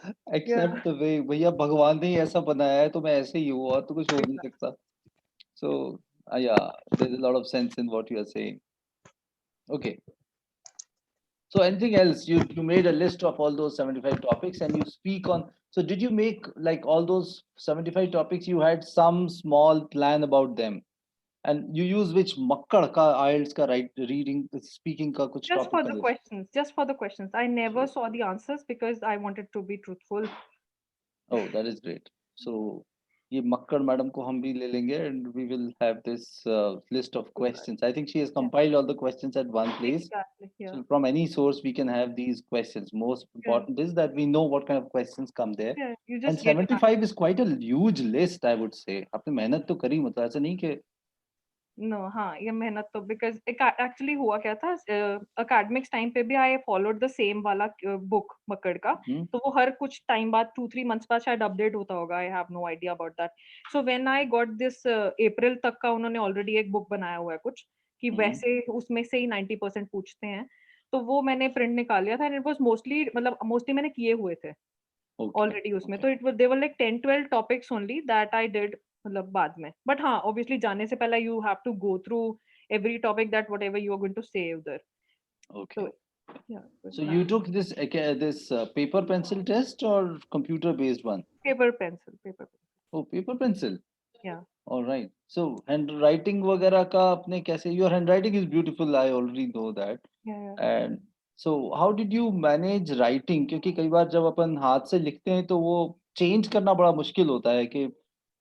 Yeah, accept the way भैया भगवान ने ही ऐसा बनाया है तो मैं ऐसे ही हूँ और तो कुछ हो नहीं exactly. सकता. So yeah, there's a lot of sense in what you are saying. Okay. So anything else? You made a list of all those 75 topics and you speak on. So did you make like all those 75 topics? You had some small plan about them, and you use which makkad ka IELTS ka reading speaking ka kuch Just topic for ka the list. questions, just for the questions. I never saw the answers because I wanted to be truthful. Oh, that is great. So ये Makkar madam को हम भी ले लेंगे and we will have this list of questions. I think she has Yeah, compiled all the questions at one place. exactly. Yeah. So from any source we can have these questions. Most Yeah. important is that we know what kind of questions come there. Yeah. You And just get an 75 is quite a huge list, I would say. आपने मेहनत तो करी, मतलब ऐसा नहीं कि no हाँ, ये मेहनत तो बिकॉज़ एक्चुअली हुआ क्या था, एकेडमिक्स टाइम पे भी आई फॉलोड द सेम वाला बुक मक्कड़ का। हम्म, तो वो हर कुछ टाइम बाद 2-3 मंथ्स बाद शायद अपडेट होता होगा, I have no idea about that. So when I got this April तक का उन्होंने ऑलरेडी एक बुक बनाया हुआ है कुछ, कि हम्म, वैसे उसमें से ही 90% पूछते हैं। तो वो मैंने प्रिंट निकाल लिया था एंड इट वाज़ मोस्टली, मतलब मोस्टली मैंने किए हुए थे okay, ऑलरेडी उसमें। okay. तो it was there were like 10-12 topics only that I did, मतलब बाद में। बट हाँ, ऑब्वियसली जाने से पहले you have to go through every topic that whatever you are going to say there. So Okay. yeah, it was So you nice. took this paper pencil test or computer based one? Paper pencil, paper pencil. Oh, paper pencil. Yeah. All right. So handwriting वगैरह का आपने कैसे? Your handwriting is beautiful. I already know that. Yeah. And so how did you manage writing? क्योंकि कई बार जब अपन हाथ से लिखते हैं तो वो चेंज करना बड़ा मुश्किल होता है कि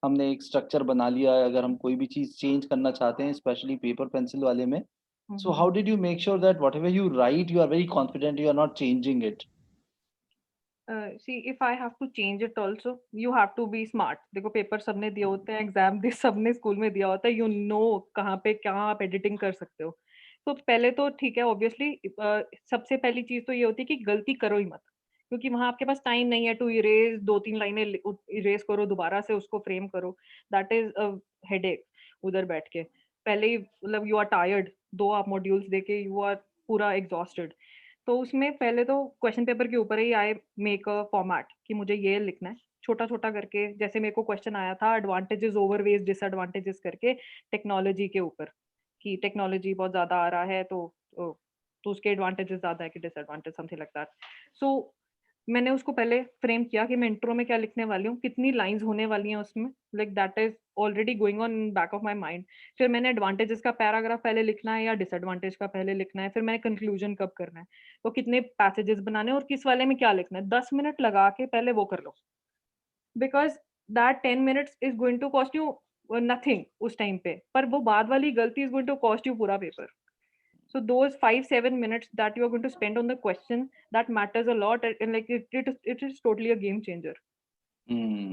हमने एक स्ट्रक्चर बना लिया है, अगर हम कोई भी चीज चेंज करना चाहते हैं, स्पेशली पेपर पेंसिल वाले में. So how Mm-hmm. did you make sure that whatever you write, you are very confident, you are not changing it? See, if I have to change it also, you have to be smart. देखो paper सबने दिए होते हैं, exam भी सबने school में दिया होता है, you know कहाँ पे क्या आप एडिटिंग कर सकते हो। तो पहले तो ठीक है, ऑब्वियसली सबसे पहली चीज तो ये होती है कि गलती करो ही मत, क्योंकि वहां आपके पास टाइम नहीं है टू इरेज, 2-3 लाइनें इरेज करो, दोबारा से उसको फ्रेम करो। दैट इज अ हेडेक उधर बैठ के। पहले ही मतलब यू आर टायर्ड, 2 आप मॉड्यूल्स देके यू आर पूरा एग्जॉस्टेड। तो उसमें पहले तो क्वेश्चन पेपर के ऊपर ही आई मेक अ फॉर्मेट कि मुझे ये लिखना है छोटा-छोटा करके। जैसे मेरे को क्वेश्चन आया था एडवांटेजेस, ओवरवेज, डिसएडवांटेजेस करके टेक्नोलॉजी के ऊपर, कि टेक्नोलॉजी बहुत ज़्यादा आ रहा है तो उसके एडवांटेजेस ज़्यादा है कि डिसएडवांटेज, समथिंग लाइक दैट। सो मैंने उसको पहले फ्रेम किया कि मैं इंट्रो में क्या लिखने वाली हूँ, कितनी लाइन्स होने वाली हैं उसमें, like that is already going on in back of my mind. फिर मैंने एडवांटेजेस का पैराग्राफ पहले लिखना है या डिसएडवांटेज का पहले लिखना है, फिर मैंने कंक्लूजन कब करना है, तो कितने पैसेजेस बनाने हैं और किस वाले में क्या लिखना है। 10 मिनट लगा के पहले वो कर लो, because that 10 minutes is going to cost you nothing उस टाइम पे, पर वो बाद वाली गलती is going to cost you पूरा paper. So those 5-7 minutes that you are going to spend on the question, that matters a lot, and like it is totally a game changer. Hmm.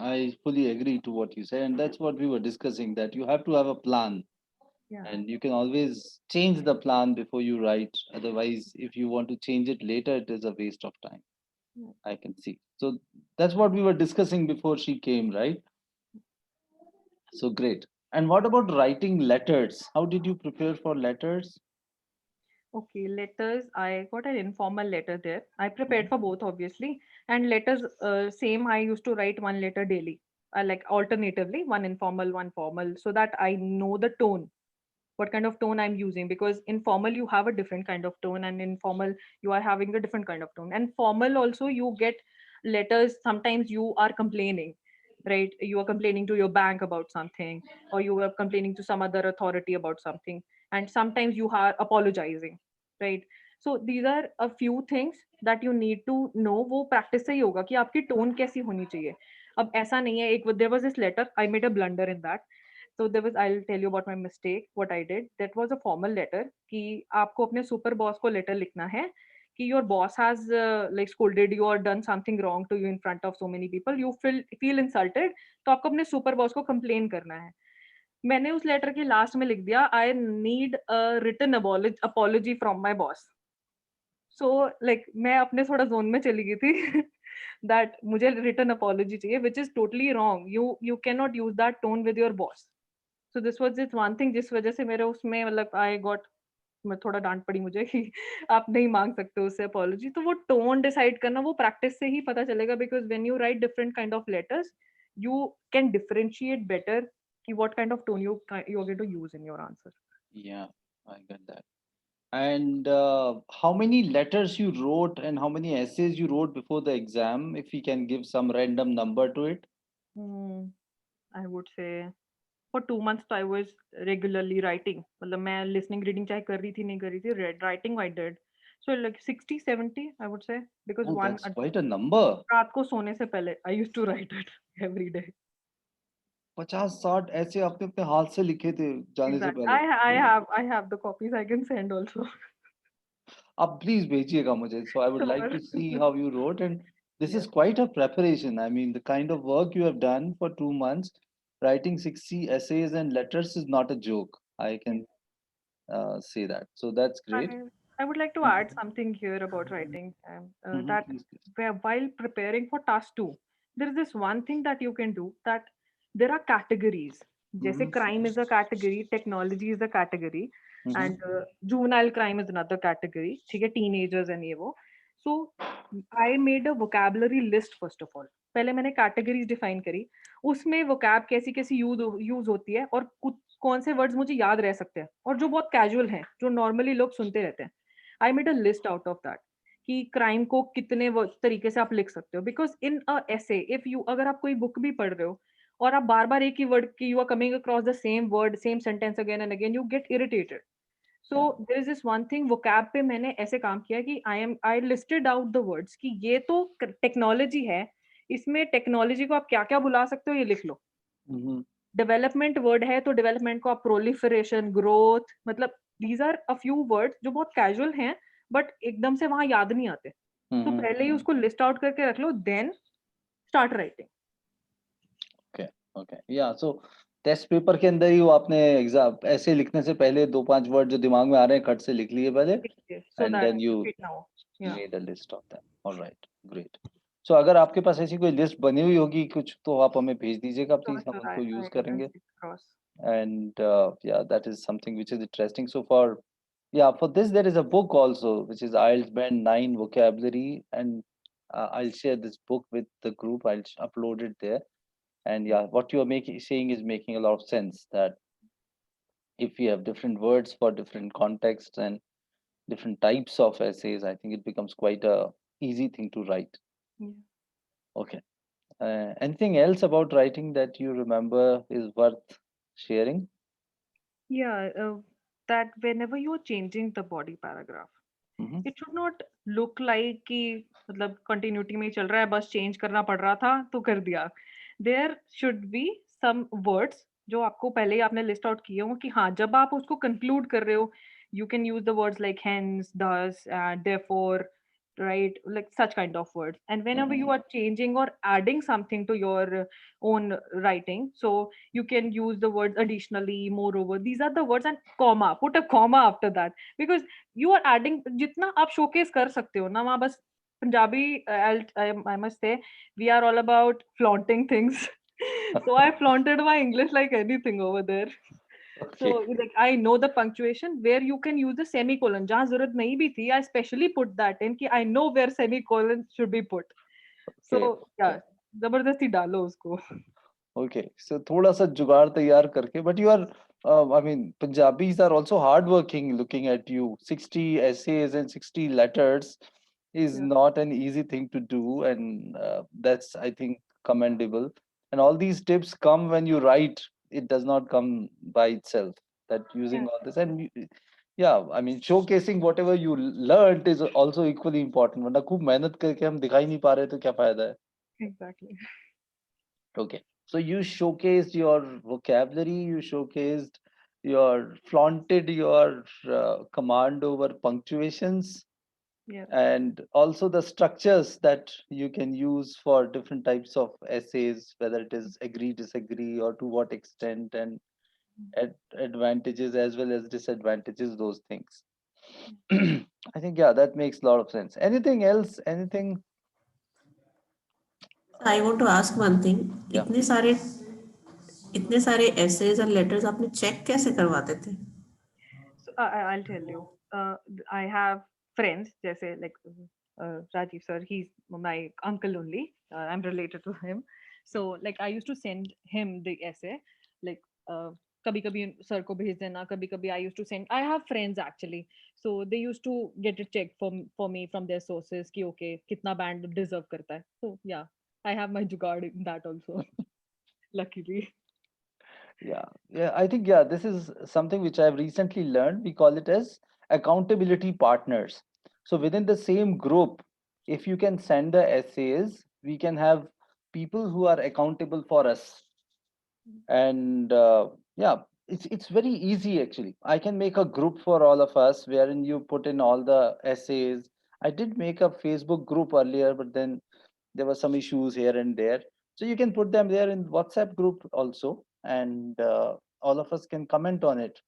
I fully agree to what you say, and that's what we were discussing, that you have to have a plan, Yeah. and you can always change the plan before you write. Otherwise, if you want to change it later, it is a waste of time. Yeah. I can see. So that's what we were discussing before she came, right? So great. And what about writing letters? How did you prepare for letters? Okay, letters. I got an informal letter there. I prepared for both, obviously. And letters, same. I used to write one letter daily. I like alternatively, one informal, one formal, so that I know the tone, what kind of tone I'm using. Because in formal, you have a different kind of tone, and in formal, you are having a different kind of tone. And formal also, you get letters. Sometimes you are complaining, right? You are complaining to your bank about something, or you are complaining to some other authority about something. And sometimes you are apologizing, right? So these are a few things that you need to know. वो practice से ही होगा कि आपकी tone कैसी होनी चाहिए. अब ऐसा नहीं है. एक there was this letter, I made a blunder in that. So there was, I'll tell you about my mistake, what I did. That was a formal letter कि आपको अपने super boss को letter लिखना है कि your boss has like scolded you or done something wrong to you in front of so many people. You feel insulted. तो आपको अपने super boss को complain करना है. मैंने उस लेटर के लास्ट में लिख दिया, I need a written apology from my boss. So like मैं अपने थोड़ा जोन में चली गई थी दैट मुझे रिटर्न अपॉलॉजी चाहिए, which is totally wrong. You can not use that tone with your boss. So this was this one thing जिस वजह से मेरे उसमें मतलब आई गॉट, मैं थोड़ा डांट पड़ी मुझे कि आप नहीं मांग सकते उससे अपॉलॉजी. तो वो टोन डिसाइड करना वो प्रैक्टिस से ही पता चलेगा. Because when you write different kind of letters, you can differentiate better कि what kind of tone you are going to use in your answer. Yeah, I get that. And how many letters you wrote and how many essays you wrote before the exam, if we can give some random number to it? I would say for 2 months I was regularly writing. मतलब मैं listening reading चाहे कर रही थी नहीं कर रही थी, writing I did. So like 60-70 I would say, because Oh, one that's quite a number. रात को सोने से पहले I used to write it every day. 50-60 ऐसे आपने अपने हाथ से लिखे थे जाने से Exactly. पहले. I have the copies I can send also. आप प्लीज भेजिएगा मुझे. So I would like to see Sure. how you wrote, and this is Yes. quite a preparation. I mean, the kind of work you have done for 2 months, writing 60 essays and letters is not a joke. I can say that. So that's great. I would like to add something here about writing. That Please, please. while preparing for task 2, there is this one thing that you can do, that there are categories. जैसे crime is a category, technology is a category, and juvenile crime is another category. ठीक है, teenagers and ये वो. So I made a vocabulary list first of all. पहले मैंने categories define करी. उसमें vocab कैसी कैसी यूज होती है, और कुछ कौन से वर्ड्स मुझे याद रह सकते हैं और जो बहुत कैजुअल हैं, जो नॉर्मली लोग सुनते रहते हैं. I made a list out of that कि क्राइम को कितने तरीके से आप लिख सकते हो. Because in a essay, if you, अगर आप कोई बुक भी पढ़ रहे हो और आप बार बार एक ही वर्ड की you are coming across the same word same sentence again and again, you get irritated. So there is this one thing, vocab पे मैंने ऐसे काम किया कि I listed out the words कि ये तो टेक्नोलॉजी है, इसमें टेक्नोलॉजी को आप क्या क्या बुला सकते हो ये लिख लो. डेवलपमेंट वर्ड है तो डेवलपमेंट को आप प्रोलिफरेशन, ग्रोथ, मतलब these are a few words जो बहुत कैजुअल हैं बट एकदम से वहां याद नहीं आते. तो पहले ही उसको लिस्ट आउट करके रख लो, then start writing. Okay, okay. Yeah, so test paper के अंदर ही वो आपने एग्जाम ऐसे लिखने से पहले 2-5 वर्ड जो दिमाग में आ रहे हैं खट से लिख लिए पहले, सो and that then you fit now. या made a list of them. All right, great. So अगर आपके पास ऐसी कोई लिस्ट बनी हुई होगी कुछ, तो आप हमें भेज दीजिएगा श्योर प्लीज, हम श्योर उनको यूज आई करेंगे. Cross. And yeah, that is something which is interesting. So for this there is a book also which is IELTS Band 9 vocabulary, and I'll share this book with the group. I'll upload it there. And yeah, what you are saying is making a lot of sense, that if we have different words for different contexts and different types of essays, I think it becomes quite a easy thing to write. Okay. Anything else about writing that you remember is worth sharing? Yeah, that whenever you're changing the body paragraph, Mhm. it should not look like कि मतलब continuity में ही चल रहा है, बस change करना पड़ रहा था तो कर दिया. There should be some words जो आपको पहले ही आपने list out किए हो कि हाँ, जब आप उसको conclude कर रहे हो, you can use the words like hence, thus, therefore, right? Like such kind of words. And whenever you are changing or adding something to your own writing, so you can use the words additionally, moreover. These are the words, and comma. Put a comma after that, because you are adding जितना आप showcase कर सकते हो ना वहाँ बस. Punjabi, I must say, we are all about flaunting things. So I flaunted my English like anything over there. Okay. So like I know the punctuation where you can use the semicolon. जहाँ जरूरत नहीं भी थी, I specially put that in कि I know where semicolon should be put. So Okay. yeah, जबरदस्ती डालो उसको. Okay. So थोड़ा सा जुगाड़ तैयार करके, but you are, I mean, Punjabis are also hardworking. Looking at you, 60 essays and 60 letters is Yeah. not an easy thing to do, and that's, I think, commendable. And all these tips come when you write. It does not come by itself. That using Yeah, all this, and yeah, I mean, showcasing whatever you learned is also equally important. वरना खूब मेहनत करके हम दिखाई नहीं पा रहे तो क्या फायदा है? exactly. Okay. So you showcased your vocabulary, you showcased your flaunted your command over punctuations, Yeah. and also the structures that you can use for different types of essays, whether it is agree, disagree, or to what extent, and advantages as well as disadvantages, those things. I think, yeah, that makes a lot of sense. Anything else? Anything? I want to ask one thing. Yeah. इतने सारे essays और letters आपने check कैसे करवाते थे? So I'll tell you. I have friends, जैसे like Rajiv sir, he's my uncle only. I'm related to him. So like I used to send him the essay. Like कभी कभी sir को भेज देना, कभी कभी I used to send. I have friends actually, so they used to get it checked for me from their sources कि okay कितना band deserve करता है. So yeah, I have my jugaad in that also. Luckily. Yeah, I think, yeah, this is something which I've recently learned. We call it as accountability partners. So within the same group, if you can send the essays, we can have people who are accountable for us. And yeah, it's very easy actually. I can make a group for all of us wherein you put in all the essays. I did make a Facebook group earlier, but then there were some issues here and there. So you can put them there in WhatsApp group also, and all of us can comment on it.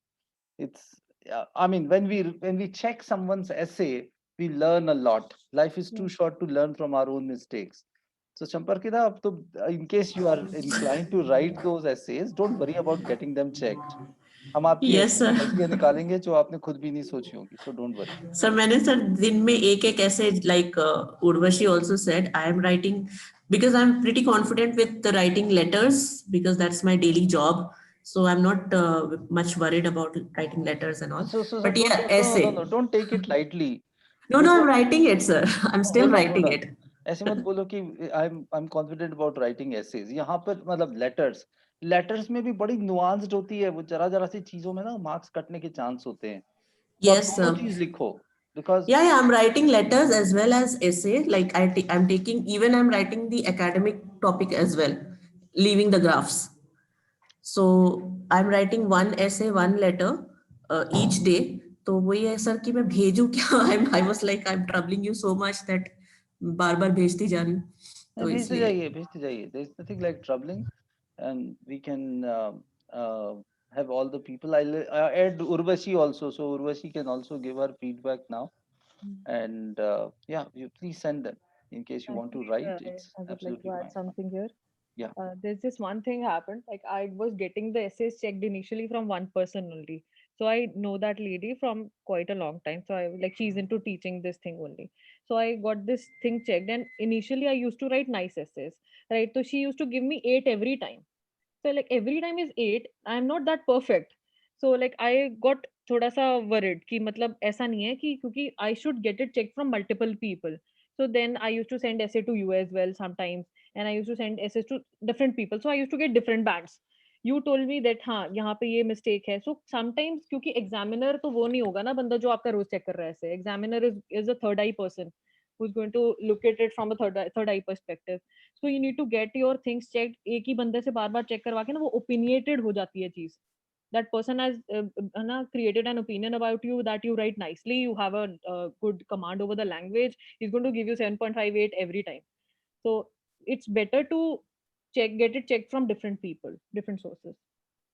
It's, yeah, I mean, when we check someone's essay, we learn a lot. Life is too short to learn from our own mistakes. So Champarkita, ab to, in case you are inclined to write those essays, don't worry about getting them checked. हम आपकी Yes, ऐसी sir. गलतियां निकालेंगे जो आपने खुद भी नहीं सोची होंगी. So don't worry. सर मैंने सर दिन में एक ऐसे like Urvashi also said I am writing because I'm pretty confident with the writing letters because that's my daily job, so I'm not much worried about writing letters and all, So but don't, yeah, don't, no, essay. no, no, don't take it lightly. No, देखो, I'm writing it, sir. I'm still hold writing on, it. ऐसे मत बोलो कि I am confident about writing essays. यहाँ पर मतलब letters में भी बड़ी नुआंस्ड होती है. वो जरा जरा सी चीजों में ना मार्क्स कटने के चांस होते हैं. तो आप Yes, दोनों sir. चीज लिखो, because Yeah, I'm writing letters as well as essay. Like I'm taking, even I'm writing the academic topic as well, leaving the graphs. So I'm writing one essay, one letter each day. तो वही है sir कि मैं भेजूं क्या? I was like I'm troubling you so much that बार बार भेजती जा रही हूँ. तो भेजते इसलिए. जाइए, भेजते जाइए. There is nothing like troubling, and we can have all the people. I'll add Urvashi also, so Urvashi can also give her feedback now. And yeah, you please send them in case you want to Actually, write. It's I would like to absolutely add fine. something here. Yeah. There's this one thing happened. Like I was getting the essays checked initially from one person only. So I know that lady from quite a long time. So I like she's into teaching this thing only. So I got this thing checked, and initially I used to write nice essays, right? So she used to give me 8 every time. So like every time is 8. I'm not that perfect. So like I got थोड़ा सा worried कि मतलब ऐसा नहीं है कि क्योंकि I should get it checked from multiple people. So then I used to send essay to you as well sometimes, and I used to send essays to different people. So I used to get different bands. You told me that हाँ यहाँ पे ये mistake है. So sometimes क्योंकि examiner तो वो नहीं होगा ना बंदा जो आपका रोज check कर रहा है ऐसे. Examiner is a third eye person who's going to look at it from a third eye perspective. So you need to get your things checked. एक ही बंदे से बार बार check करवा के ना वो opinionated हो जाती है चीज. That person has created an opinion about you that you write nicely, you have a good command over the language, he's going to give you 7.58 every time. So it's better to get it checked from different people, different sources.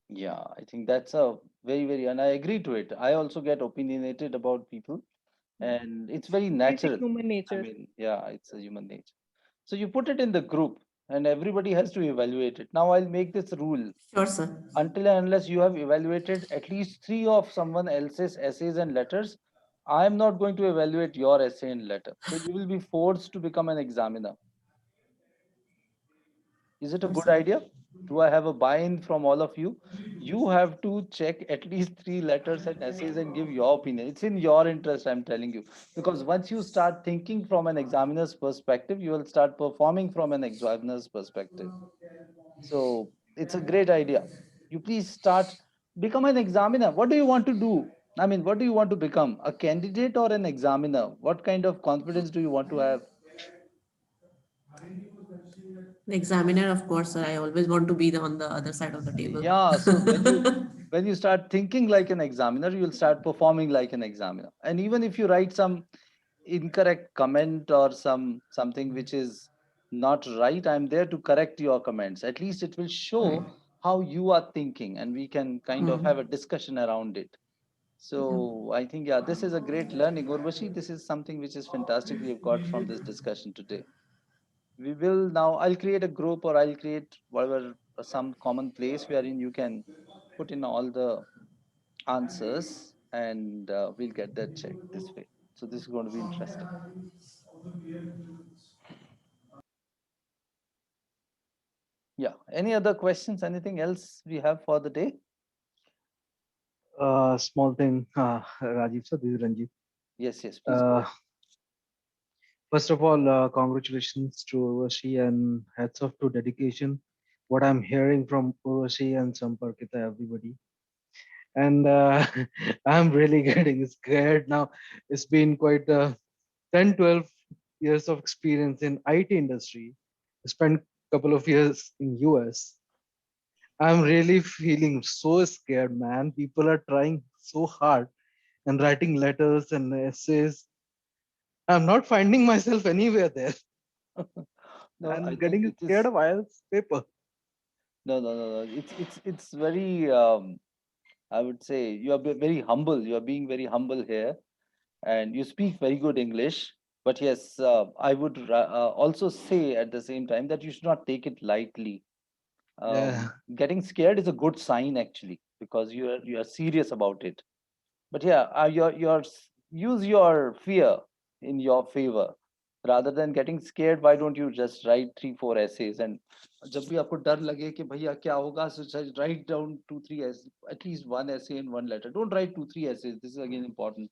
Yeah, I think that's a very, very, and I agree to it. I also get opinionated about people, and it's very Basic natural. human I nature. mean, yeah, it's a human nature. So you put it in the group. and everybody has to evaluate it. Now I'll make this rule. Sure, sir. Until and unless you have evaluated at least 3 of someone else's essays and letters, I am not going to evaluate your essay and letter. So you will be forced to become an examiner. Is it a Sure, good sir. idea? Do I have a buy-in from all of you? You have to check at least 3 letters and essays and give your opinion. It's in your interest, I'm telling you. Because once you start thinking from an examiner's perspective, you will start performing from an examiner's perspective. So it's a great idea. You please start, become an examiner. What do you want to do? I mean, what do you want to become? A candidate or an examiner? What kind of confidence do you want to have? The examiner, of course, sir. I always want to be on the other side of the table. Yeah, so when you start thinking like an examiner, you will start performing like an examiner. And even if you write some incorrect comment or something which is not right, I'm there to correct your comments. At least it will show how you are thinking, and we can kind of have a discussion around it. So I think, yeah, this is a great learning. Urvashi, this is something which is fantastic we have got from this discussion today. We will now, I'll create a group, or I'll create whatever, some common place wherein you can put in all the answers, and we'll get that checked this way. So this is going to be interesting. Yeah. Any other questions? Anything else we have for the day? Small thing, Rajiv sir, this is Ranjit. Yes, yes, please go Uh, ahead. First of all, congratulations to Urvashi and hats off to dedication. What I'm hearing from Urvashi and Samparkita, everybody. And I'm really getting scared now. It's been quite 10, 12 years of experience in IT industry. I spent a couple of years in US. I'm really feeling so scared, man. People are trying so hard and writing letters and essays. I'm not finding myself anywhere there. No, I I'm think getting it scared is. of IELTS paper. No, no, no, no. It's very. I would say you are very humble. You are being very humble here, and you speak very good English. But yes, I would also say at the same time that you should not take it lightly. Yeah. Getting scared is a good sign actually, because you are serious about it. But yeah, use your fear in your favor. Rather than getting scared, why don't you just write 3 4 essays? And जब भी आपको डर लगे कि भैया क्या होगा, so just write down 2 3 essays, at least 1 essay and 1 letter. Don't write 2 3 essays. This is again important,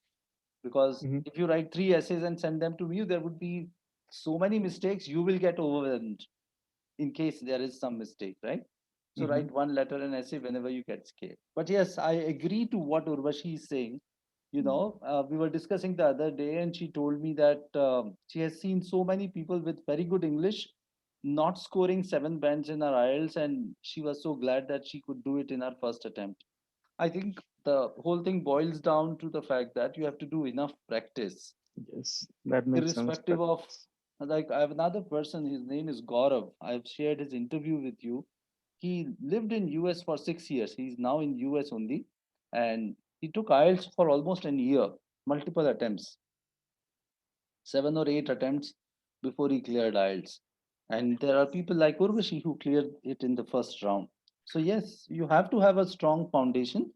because Mhm. if you write 3 essays and send them to me, there would be so many mistakes. You will get overwhelmed in case there is some mistake, right? So Mhm. write 1 letter and essay whenever you get scared. But yes, I agree to what Urvashi is saying. We were discussing the other day, and she told me that she has seen so many people with very good English not scoring 7 bands in her IELTS, and she was so glad that she could do it in her first attempt. I think the whole thing boils down to the fact that you have to do enough practice, Yes, that makes sense. irrespective of, like, I have another person, his name is Gaurav. I've shared his interview with you. He lived in US for 6 years. He's now in US only, and he took IELTS for almost an year, multiple attempts, 7 or 8 attempts before he cleared IELTS. And there are people like Urvashi who cleared it in the first round. So yes, you have to have a strong foundation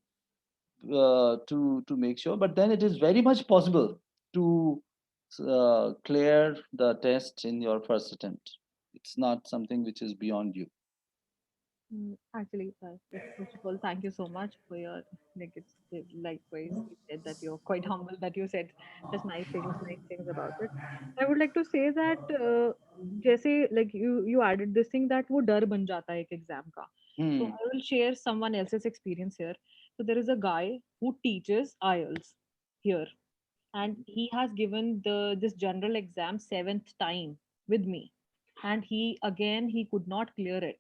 to make sure. But then it is very much possible to clear the test in your first attempt. It's not something which is beyond you. Actually, first of all, thank you so much for your likewise. You said that you're quite humble. That you said just nice things about it. I would like to say that जैसे like you added this thing that वो डर बन जाता है एक exam का. So Hmm. I will share someone else's experience here. So there is a guy who teaches IELTS here, and he has given this general exam seventh time with me, and he could not clear it.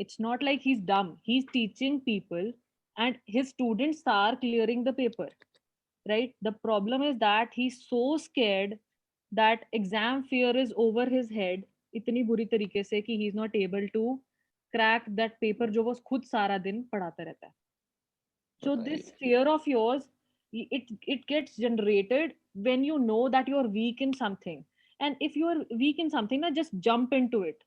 It's not like he's dumb. He's teaching people and his students are clearing the paper, right? The problem is that he's so scared that exam fear is over his head इतनी बुरी तरीके से कि he's not able to crack that paper जो वो खुद सारा दिन पढ़ाता रहता है. So Right. this fear of yours, it gets generated when you know that you're weak in something. And if you're weak in something, now just jump into it.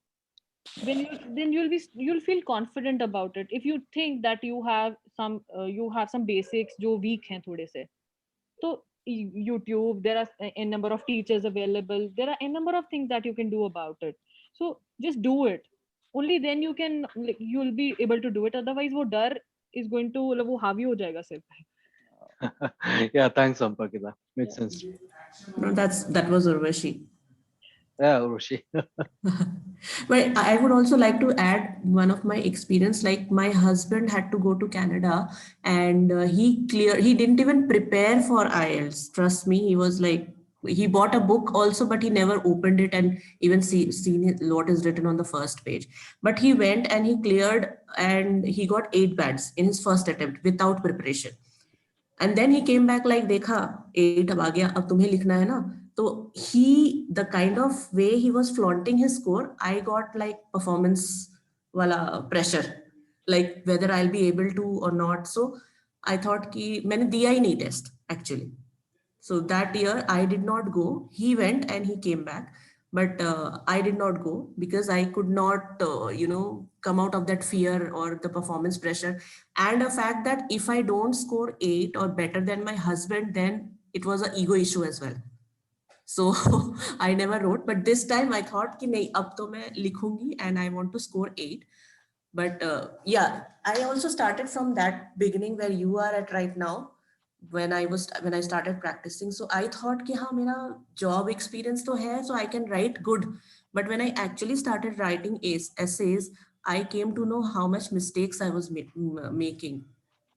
then you'll feel confident about it. If you think that you have some basics जो weak हैं थोड़े से, so YouTube, there are a number of teachers available, there are a number of things that you can do about it. So just do it. Only then you can, like, you'll be able to do it. Otherwise वो डर is going to, मतलब वो हावी हो जाएगा सिर पे. Yeah, thanks, Sampakita. Makes sense. No, that was Urvashi. Yeah, Urushi. But I would also like to add one of my experience. Like my husband had to go to Canada, and he didn't even prepare for IELTS. Trust me, he was like, he bought a book also, but he never opened it and even seen what is written on the first page. But he went and he cleared, and he got 8 bands in his first attempt without preparation. And then he came back like, देखा 8 अब आ गया, अब तुम्हें लिखना है ना. So the kind of way he was flaunting his score, I got like performance wala pressure, like whether I'll be able to or not. So I thought कि मैंने दिया ही नहीं test actually. So that year I did not go. He went and he came back, but I did not go because I could not, come out of that fear or the performance pressure, and the fact that if I don't score 8 or better than my husband, then it was an ego issue as well. So I never wrote, but this time I thought कि नहीं अब तो मैं लिखूंगी and I want to score 8. But yeah, I also started from that beginning where you are at right now. When I started practicing, so I thought कि हाँ मेरा job experience तो है, so I can write good. But when I actually started writing essays, I came to know how much mistakes I was making.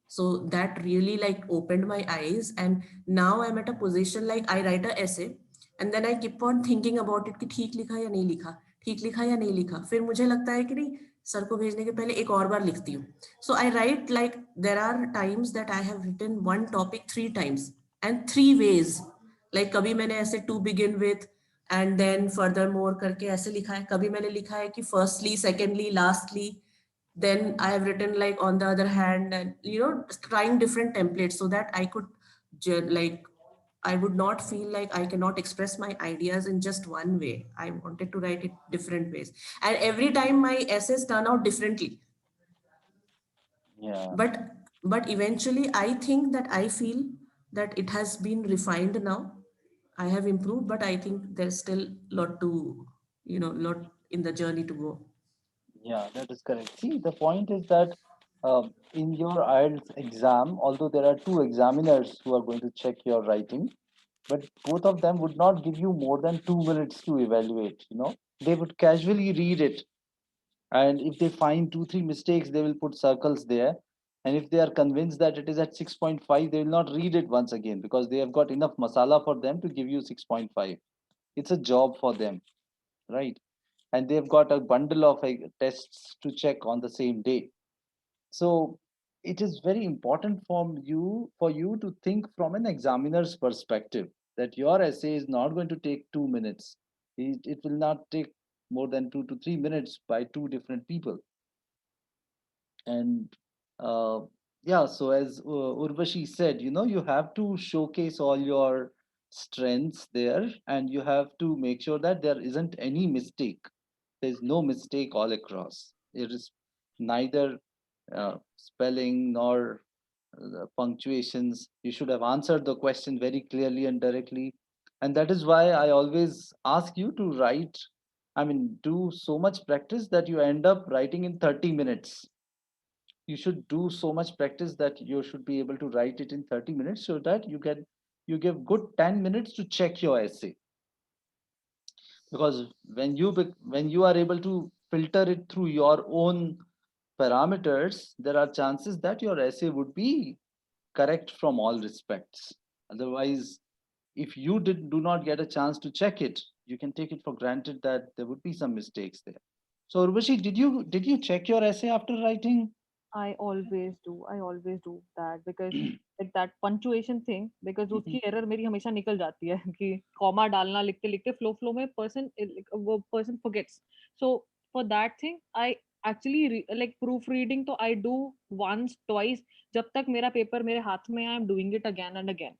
So that really like opened my eyes, and now I'm at a position like I write a essay and then I keep on thinking about it कि ठीक लिखा या नहीं लिखा, ठीक लिखा या नहीं लिखा. फिर मुझे लगता है कि नहीं, सर को भेजने के पहले एक और बार लिखती हूँ. So I write like there are times that I have written one topic 3 times and 3 ways. Like कभी मैंने ऐसे to begin with and then furthermore करके ऐसे लिखा है. कभी मैंने लिखा है कि firstly, secondly, lastly. Then I have written like on the other hand, and trying different templates so that I could like I would not feel like I cannot express my ideas in just one way. I wanted to write it different ways, and every time my essays turn out differently. Yeah. But eventually I think that I feel that it has been refined now. I have improved, but I think there's still lot to lot in the journey to go. Yeah, that is correct. See, the point is that in your IELTS exam, although there are two examiners who are going to check your writing, but both of them would not give you more than 2 minutes to evaluate. They would casually read it, and if they find 2, 3 mistakes, they will put circles there. And if they are convinced that it is at 6.5, they will not read it once again because they have got enough masala for them to give you 6.5. It's a job for them, right? And they've got a bundle of tests to check on the same day. So it is very important for you to think from an examiner's perspective that your essay is not going to take 2 minutes. It will not take more than 2 to 3 minutes by two different people. And uh, yeah, so as Urvashi said, you have to showcase all your strengths there, and you have to make sure that there isn't any mistake. There's no mistake all across. It is neither spelling nor punctuations. You should have answered the question very clearly and directly. And that is why I always ask you to write, do so much practice that you end up writing in 30 minutes. You should do so much practice that you should be able to write it in 30 minutes so that you give good 10 minutes to check your essay. Because when you are able to filter it through your own parameters, there are chances that your essay would be correct from all respects. Otherwise, if you do not get a chance to check it, you can take it for granted that there would be some mistakes there. So Urvashi, did you check your essay after writing? I always do. I always do that because like that punctuation thing, because उसकी error मेरी हमेशा निकल जाती है कि comma डालना लिखते लिखते flow में वो person forgets. So for that thing I actually like proofreading तो I do once twice. जब तक मेरा पेपर मेरे हाथ में I am doing it again and again.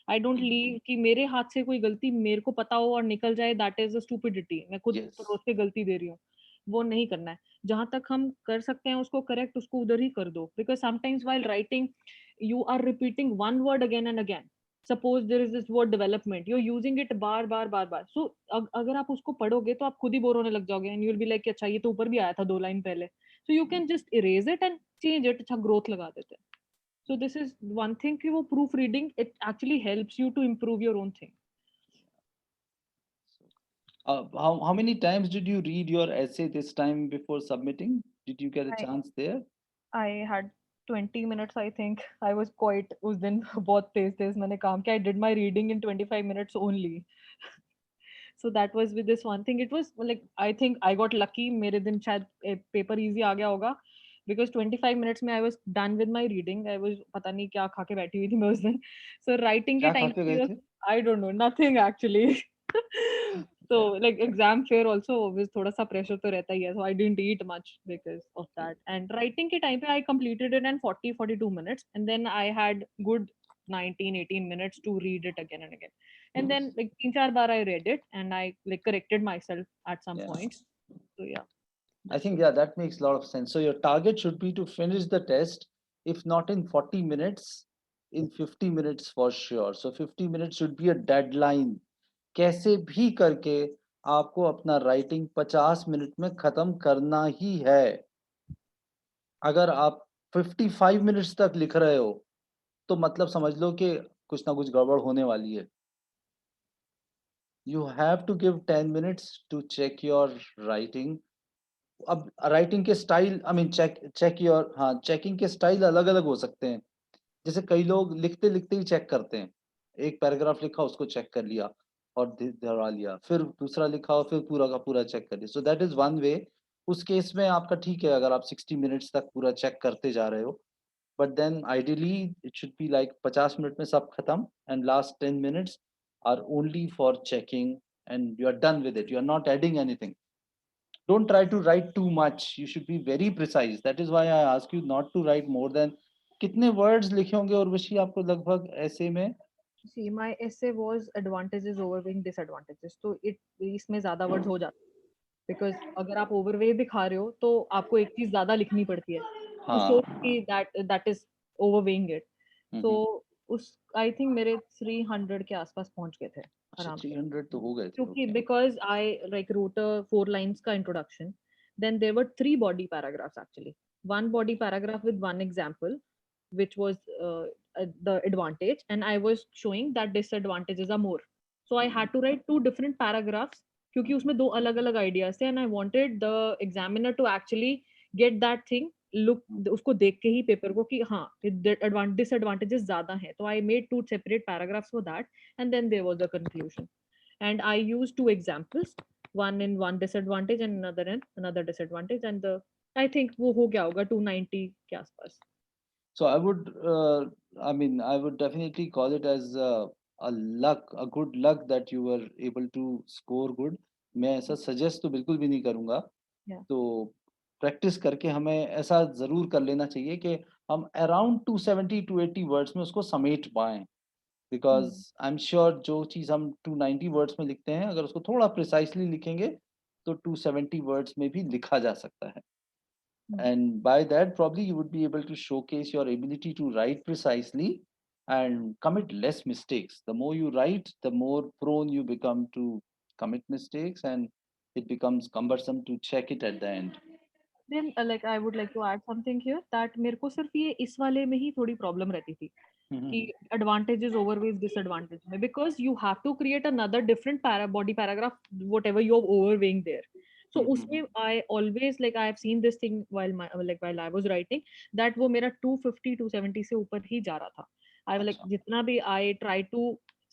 I don't leave कि मेरे हाथ से कोई गलती मेरे को पता हो और निकल जाए, that is a stupidity. मैं खुद Yes. रोज के गलती दे रही हूँ. वो नहीं करना है। जहाँ तक हम कर सकते हैं उसको करेक्ट, उसको उधर ही कर दो, because sometimes while writing you are repeating one word again and again. Suppose there is this word development, you're using it bar bar bar bar, so अगर आप उसको पढ़ोगे तो आप खुद ही बोर होने लग जाओगे, and you'll be like अच्छा ये तो ऊपर भी आया था 2 लाइन पहले, so you can just erase it and change it, अच्छा growth लगा देते हैं. So this is one thing कि वो proof reading, it actually helps you to improve your own thing. How many times did you read your essay this time before submitting? Did you get a I chance there? I had 20 minutes, I think. I was quite उस दिन बहुत तेज मैंने काम किया. I did my reading in 25 minutes only. So that was with this one thing. It was like, I think I got lucky. मेरे दिन शायद paper easy आ गया होगा, because 25 minutes में I was done with my reading. I was पता नहीं क्या खा के बैठी हुई थी मैं उस दिन. So writing के क्या खा time के गए पे थे? I don't know, nothing actually. So like exam fear also always थोड़ा सा pressure तो रहता ही है. So I didn't eat much because of that. And writing के time पे I completed it in 42 minutes, and then I had good 19-18 minutes to read it again and again. And then like 3-4 bar I read it and I like corrected myself at some Yeah. points. So yeah. I think, yeah, that makes a lot of sense. So your target should be to finish the test, if not in 40 minutes, in 50 minutes for sure. So 50 minutes should be a deadline. कैसे भी करके आपको अपना writing 50 minute में खत्म करना ही है. अगर आप 55 मिनट्स तक लिख रहे हो, तो मतलब समझ लो कि कुछ ना कुछ गड़बड़ होने वाली है. You have to give 10 minutes to check your writing. अब राइटिंग के style, I mean check your, हाँ, चेकिंग के स्टाइल अलग अलग हो सकते हैं. जैसे कई लोग लिखते लिखते ही चेक करते हैं. एक पैराग्राफ लिखा, उसको चेक कर लिया और दोहरा लिया, फिर दूसरा लिखा और फिर पूरा का पूरा चेक कर लिया. So that is one way. उस केस में आपका ठीक है अगर आप 60 मिनट्स तक पूरा चेक करते जा रहे हो. But then ideally it should be like 50 minute में सब खत्म, and last 10 minutes are only for checking, and you are done with it. You are not adding anything. Don't try to write too much. You should be very precise. That is why I ask you not to write more than, कितने words लिखे होंगे उर्वशी आपको लगभग ऐसे में? See, my essay was advantages overweighing disadvantages. तो इसमें ज़्यादा words हो जाते हैं. Because अगर आप overweight दिखा रहे हो तो आपको एक चीज़ ज़्यादा लिखनी पड़ती है. To show हाँ. कि that is overweighing it. So हम्म. उस I think मेरे 300 के आसपास पहुंच गए थे अच्छा, आराम से. 300 तो हो गए थे. क्योंकि Okay. because I like wrote a 4 lines का introduction, then there were 3 body paragraphs actually. One body paragraph with one example, which was the advantage, and I was showing that disadvantages are more. So I had to write 2 different paragraphs क्योंकि उसमें 2 अलग-अलग ideas थे, and I wanted the examiner to actually get that thing, look उसको देख के ही paper को कि हाँ disadvantages ज़्यादा हैं. So I made 2 separate paragraphs for that, and then there was the conclusion. And I used 2 examples, one in one disadvantage and another in another disadvantage, and the I think वो हो गया होगा 290 के आसपास. So I would, I mean, I would definitely call it as a luck, a good luck that you were able to score good. मैं ऐसा suggest तो बिल्कुल भी नहीं करूँगा. Yeah. तो प्रैक्टिस करके हमें ऐसा ज़रूर कर लेना चाहिए कि हम अराउंड 270 280 वर्ड्स में उसको समेट पाएँ. बिकॉज़ आई एम श्योर जो चीज़ हम 290 वर्ड्स में लिखते हैं, अगर उसको थोड़ा प्रिसाइज़ली लिखेंगे, तो 270 वर्ड्स में भी लिखा जा सकता है. And by that, probably you would be able to showcase your ability to write precisely and commit less mistakes. The more you write, the more prone you become to commit mistakes, and it becomes cumbersome to check it at the end. Then like I would like to add something here that मेरे को सिर्फ ये इस वाले में ही थोड़ी problem रहती थी कि advantages overweighs disadvantage में, because you have to create another different body paragraph whatever you're overweighing there. So उसमें I always like I have seen this thing while I was writing that वो मेरा 250 270 से ऊपर ही जा रहा था. I like अच्छा. जितना भी I try to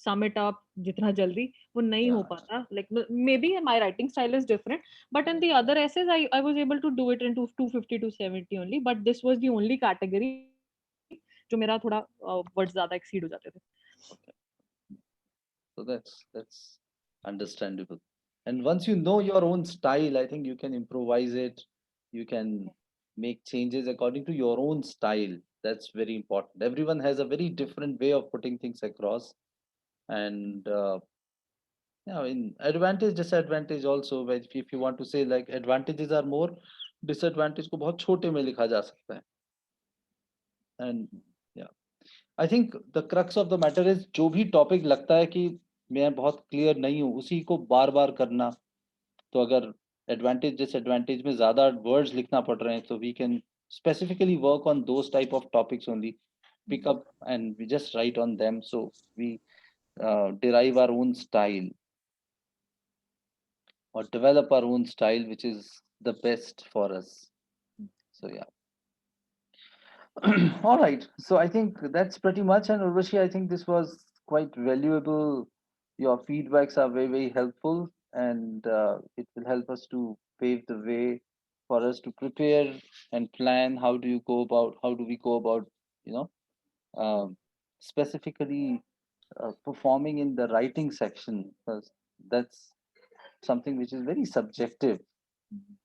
sum it up जितना जल्दी वो नहीं हो Yeah. पाता. Like maybe my writing style is different, but in the other essays I was able to do it in 250 to 70 only, but this was the only category जो मेरा थोड़ा word ज्यादा एक्सीड हो जाते थे. Okay. So that's understandable. And once you know your own style, I think you can improvise it. You can make changes according to your own style. That's very important. Everyone has a very different way of putting things across. And Yeah, in advantage, disadvantage also, but if you want to say like advantages are more, disadvantage को बहुत छोटे में लिखा जा सकता है. And yeah, I think the crux of the matter is जो भी topic लगता है कि मैं बहुत clear नहीं हूँ, उसी को बार बार करना. तो अगर advantage disadvantage में ज़्यादा words लिखना पड़ रहे हैं, तो we can specifically work on those type of topics only, pick up and we just write on them. So we derive our own style or develop our own style, which is the best for us. So yeah. All right. So I think that's pretty much. And Urvashi, I think this was quite valuable. Your feedbacks are very, very helpful, and it will help us to pave the way for us to prepare and plan. How do you go about? How do we go about? You know, specifically performing in the writing section, because that's something which is very subjective,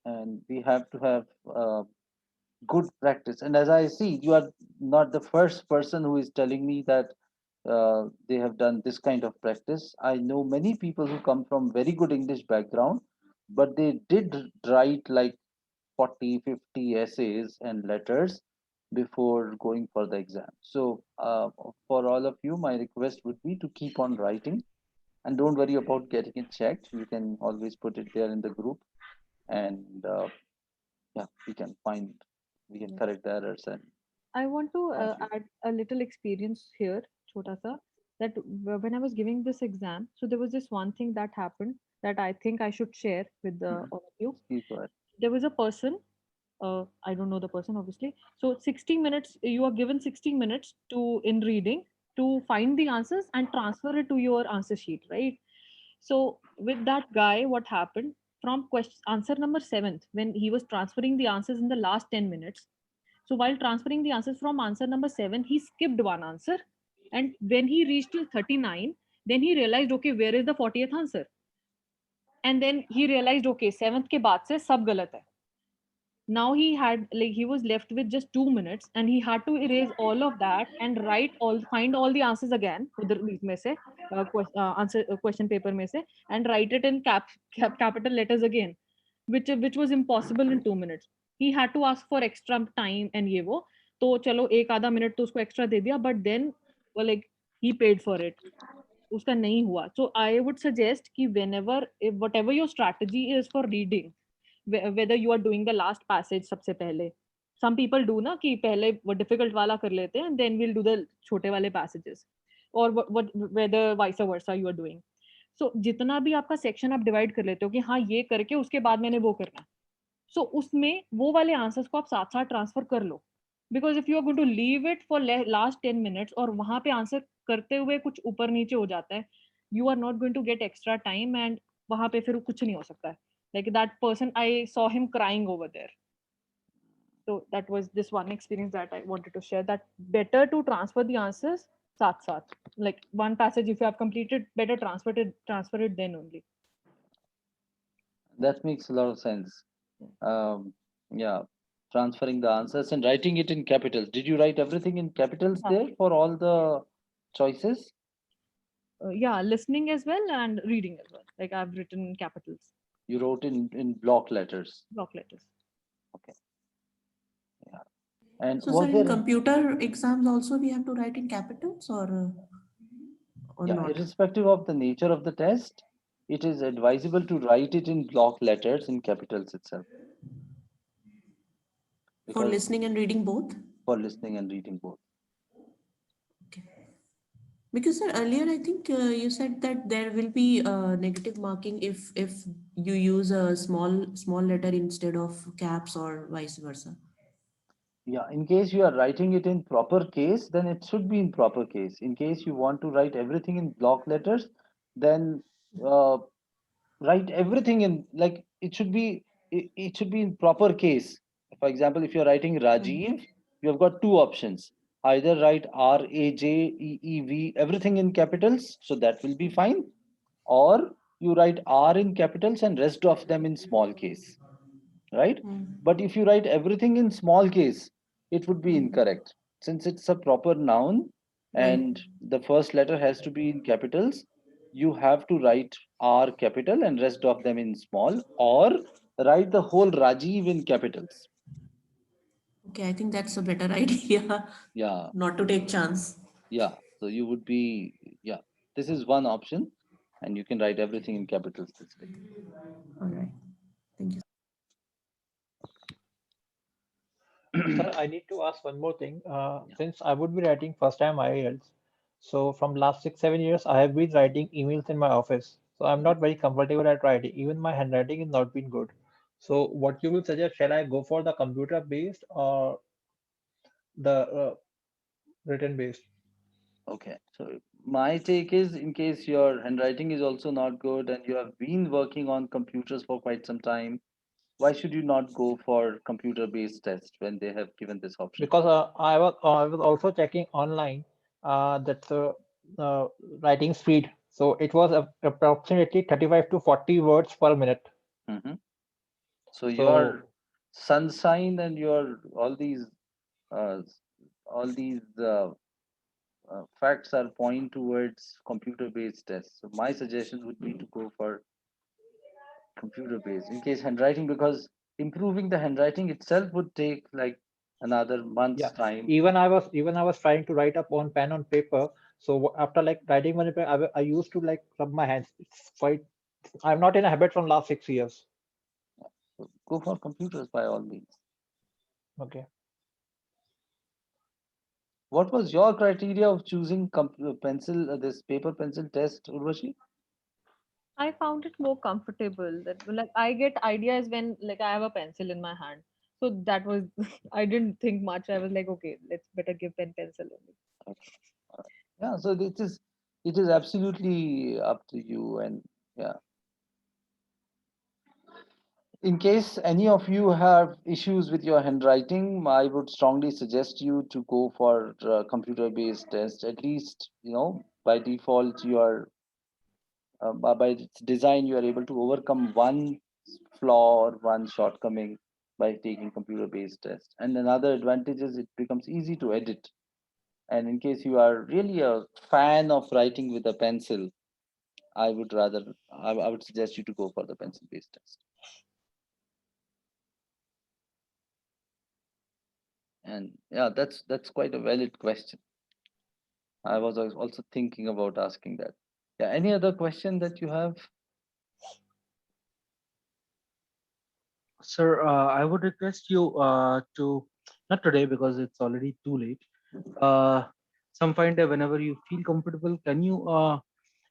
and we have to have good practice. And as I see, you are not the first person who is telling me that they have done this kind of practice. I know many people who come from very good English background, but they did write like 40, 50 essays and letters before going for the exam. So for all of you, my request would be to keep on writing and don't worry about getting it checked. You can always put it there in the group, and yeah, we can Yeah. correct the errors. And I want to thank you. add a little experience here, chota sa, that when I was giving this exam, so there was this one thing that happened that I think I should share with all of you. Please go ahead. There was a person, I don't know the person obviously. So 60 minutes, you are given 60 minutes to in reading to find the answers and transfer it to your answer sheet, right? So with that guy, what happened from question answer number seventh, when he was transferring the answers in the last 10 minutes, so while transferring the answers from answer number 7, he skipped one answer. And when he reached to 39, then he realized, okay, where is the 40th answer? And then he realized, okay, 7th ke baad se sab galat hai. Now he had like he was left with just 2 minutes and he had to erase all of that and find all the answers again उधर बीच में से answer question paper में से and write it in capital letters again, which was impossible in 2 minutes. He had to ask for extra time and ये वो, तो चलो एक आधा मिनट तो उसको extra दे दिया, but then well, like he paid for it. उसका नहीं हुआ. So I would suggest कि whatever your strategy is for reading, whether you are doing the last passage सबसे पहले, some people do ना कि पहले वो difficult वाला कर लेते हैं and then we'll do the छोटे वाले passages, or whether vice versa you are doing. So जितना भी आपका section आप divide कर लेते हो कि हाँ ये करके उसके बाद मैंने वो करना है, so उसमें वो वाले answers को आप साथ साथ transfer कर लो, because if you are going to leave it for last 10 minutes और वहां पे आंसर करते हुए कुछ ऊपर नीचे हो जाता है, you are not going to get extra time and वहां पे फिर कुछ नहीं हो सकता है. Like that person, I saw him crying over there. So that was this one experience that I wanted to share, that better to transfer the answers साथ साथ, like one passage if you have completed, better transfer it then only. That makes a lot of sense. Yeah, transferring the answers and writing it in capitals. Did you write everything in capitals Yeah. there for all the choices? Yeah, listening as well and reading as well, like I've written in capitals, You wrote in block letters. block letters. Okay. Yeah. And So, was sir, in there? computer exams also we have to write in capitals or Yeah, not? irrespective of the nature of the test, it is advisable to write it in block letters in capitals itself. For Because listening and reading both? for listening and reading both. Okay. Because sir, earlier I think you said that there will be negative marking if you use a small letter instead of caps or vice versa. Yeah, in case you are writing it in proper case, then it should be in proper case. In case you want to write everything in block letters, then uh, write everything in like it should be in proper case. For example, if you're writing Rajiv, you have got two options. Either write RAJEEV everything in capitals, so that will be fine, or you write R in capitals and rest of them in small case, right? But if you write everything in small case, it would be incorrect since it's a proper noun Right. and the first letter has to be in capitals. you have to write R capital and rest of them in small, or write the whole Rajiv in capitals. Okay, I think that's a better idea, Yeah, not to take chance. yeah. So you would be, yeah. This is one option, and you can write everything in capitals this way. All right. Thank you. Sir, I need to ask one more thing. Yeah. Since I would be writing first time IELTS, so from last 6, 7 years, I have been writing emails in my office. So I'm not very comfortable at writing. Even my handwriting is not been good. So what you will suggest, shall I go for the computer based or the written based? Okay. So my take is, in case your handwriting is also not good and you have been working on computers for quite some time, why should you not go for computer-based test when they have given this option? Because I was also checking online that uh, writing speed. So it was approximately 35 to 40 words per minute. Mhm. So So your sunshine and your uh, all these facts are point towards computer-based tests. So my suggestion would be to go for computer-based in case handwriting, because improving the handwriting itself would take like another month's yeah, time. even I was trying to write up on pen on paper. So after like writing on paper, I used to like rub my hands. It's quite. I'm not in a habit from last 6 years. So go for computers by all means. Okay. What was your criteria of choosing pencil, this paper pencil test, Urvashi? I found it more comfortable. That like I get ideas when like I have a pencil in my hand. So that was I didn't think much. I was like, okay, let's better give pen pencil only. Okay. Yeah, so it is absolutely up to you, and yeah. In case any of you have issues with your handwriting, I would strongly suggest you to go for computer-based test. At least, by default, you are by its design, you are able to overcome one flaw or one shortcoming by taking computer-based test. And another advantage is it becomes easy to edit. And in case you are really a fan of writing with a pencil, I would suggest you to go for the pencil-based test. And yeah, that's quite a valid question. I was also thinking about asking that. Yeah, any other question that you have? Sir, I would request you to, not today because it's already too late. Some fine day, whenever you feel comfortable, can you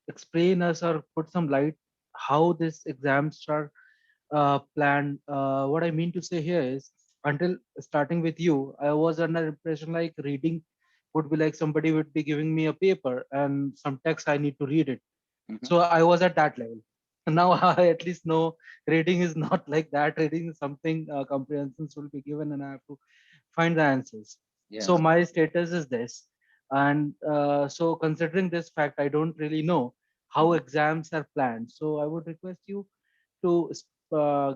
explain us or put some light how these exams are planned? What I mean to say here is, until starting with you, I was under impression like reading would be like somebody would be giving me a paper and some text I need to read it. Mhm. So I was at that level. Now I at least know reading is not like that. Reading is something comprehensions will be given and I have to find the answers. So Yes. my status is this. And so considering this fact, I don't really know how Mhm. exams are planned. So I would request you to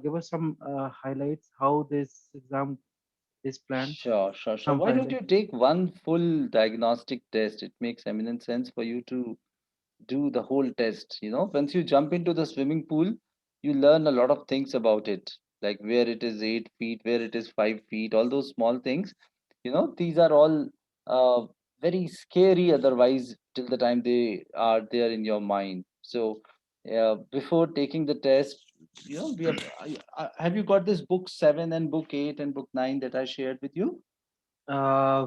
give us some highlights how this exam is planned. Sure, sure, sure. Some Why find don't it. you take one full diagnostic test? It makes eminent sense for you to do the whole test. Once you jump into the swimming pool, you learn a lot of things about it, like where it is 8 feet, where it is 5 feet, all those small things. These are all uh, very scary otherwise till the time they are there in your mind. So, before taking the test, we have you got this book 7 and book 8 and book 9 that I shared with you?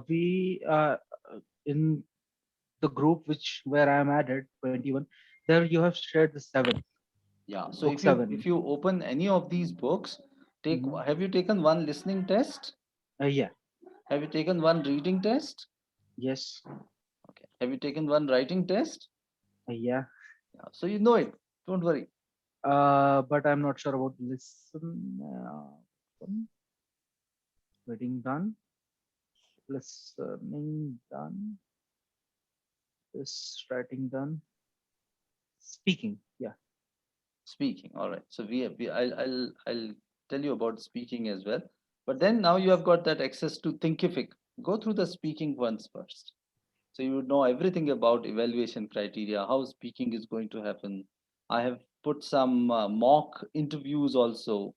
We in the group which where I am added 21. There you have shared the 7 Yeah. So book if you 7. open any of these books, Mhm. have you taken one listening test? Yeah. Have you taken one reading test? Yes. Okay. Have you taken one writing test? Yeah. Yeah. So you know it. Don't worry. But I'm not sure about listen. Reading done. Listening done. This writing done. Speaking. Yeah. Speaking. All right. So I'll tell you about speaking as well. But then now you have got that access to Thinkific. Go through the speaking ones first. So you would know everything about evaluation criteria, how speaking is going to happen. I have put some mock interviews also,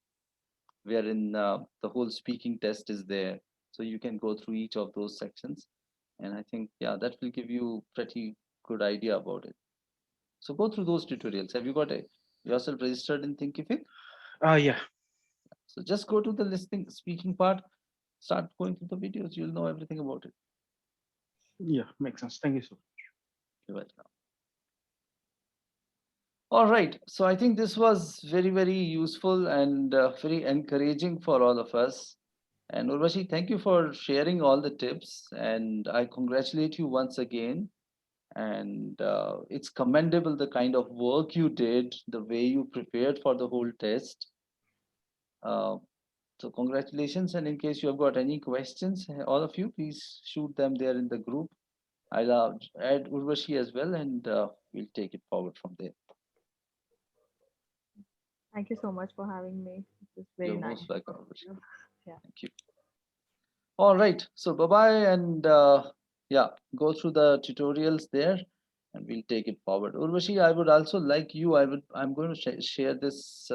wherein the whole speaking test is there. So you can go through each of those sections. And I think, yeah, that will give you pretty good idea about it. So go through those tutorials. Have you got yourself registered in Thinkific? Yeah. So just go to the listening, speaking part, start going through the videos. You'll know everything about it. Yeah, makes sense. Thank you so much. You're welcome. All right. So I think this was very, very useful and very encouraging for all of us. And Urvashi, thank you for sharing all the tips. And I congratulate you once again. And it's commendable the kind of work you did, the way you prepared for the whole test. Uh, so congratulations. And in case you have got any questions, all of you, please shoot them there in the group. I'll add Urvashi as well, and we'll take it forward from there. Thank you so much for having me. It was very You're nice. most welcome, Urvashi. Yeah. Thank you. All right. So bye-bye, and yeah, go through the tutorials there, and we'll take it forward. Urvashi, I would also like you, I'm going to share this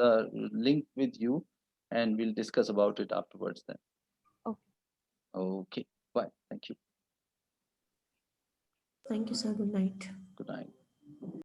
link with you, and we'll discuss about it afterwards then. Okay. Okay. Bye. Thank you. Thank you, sir. Good night. Good night.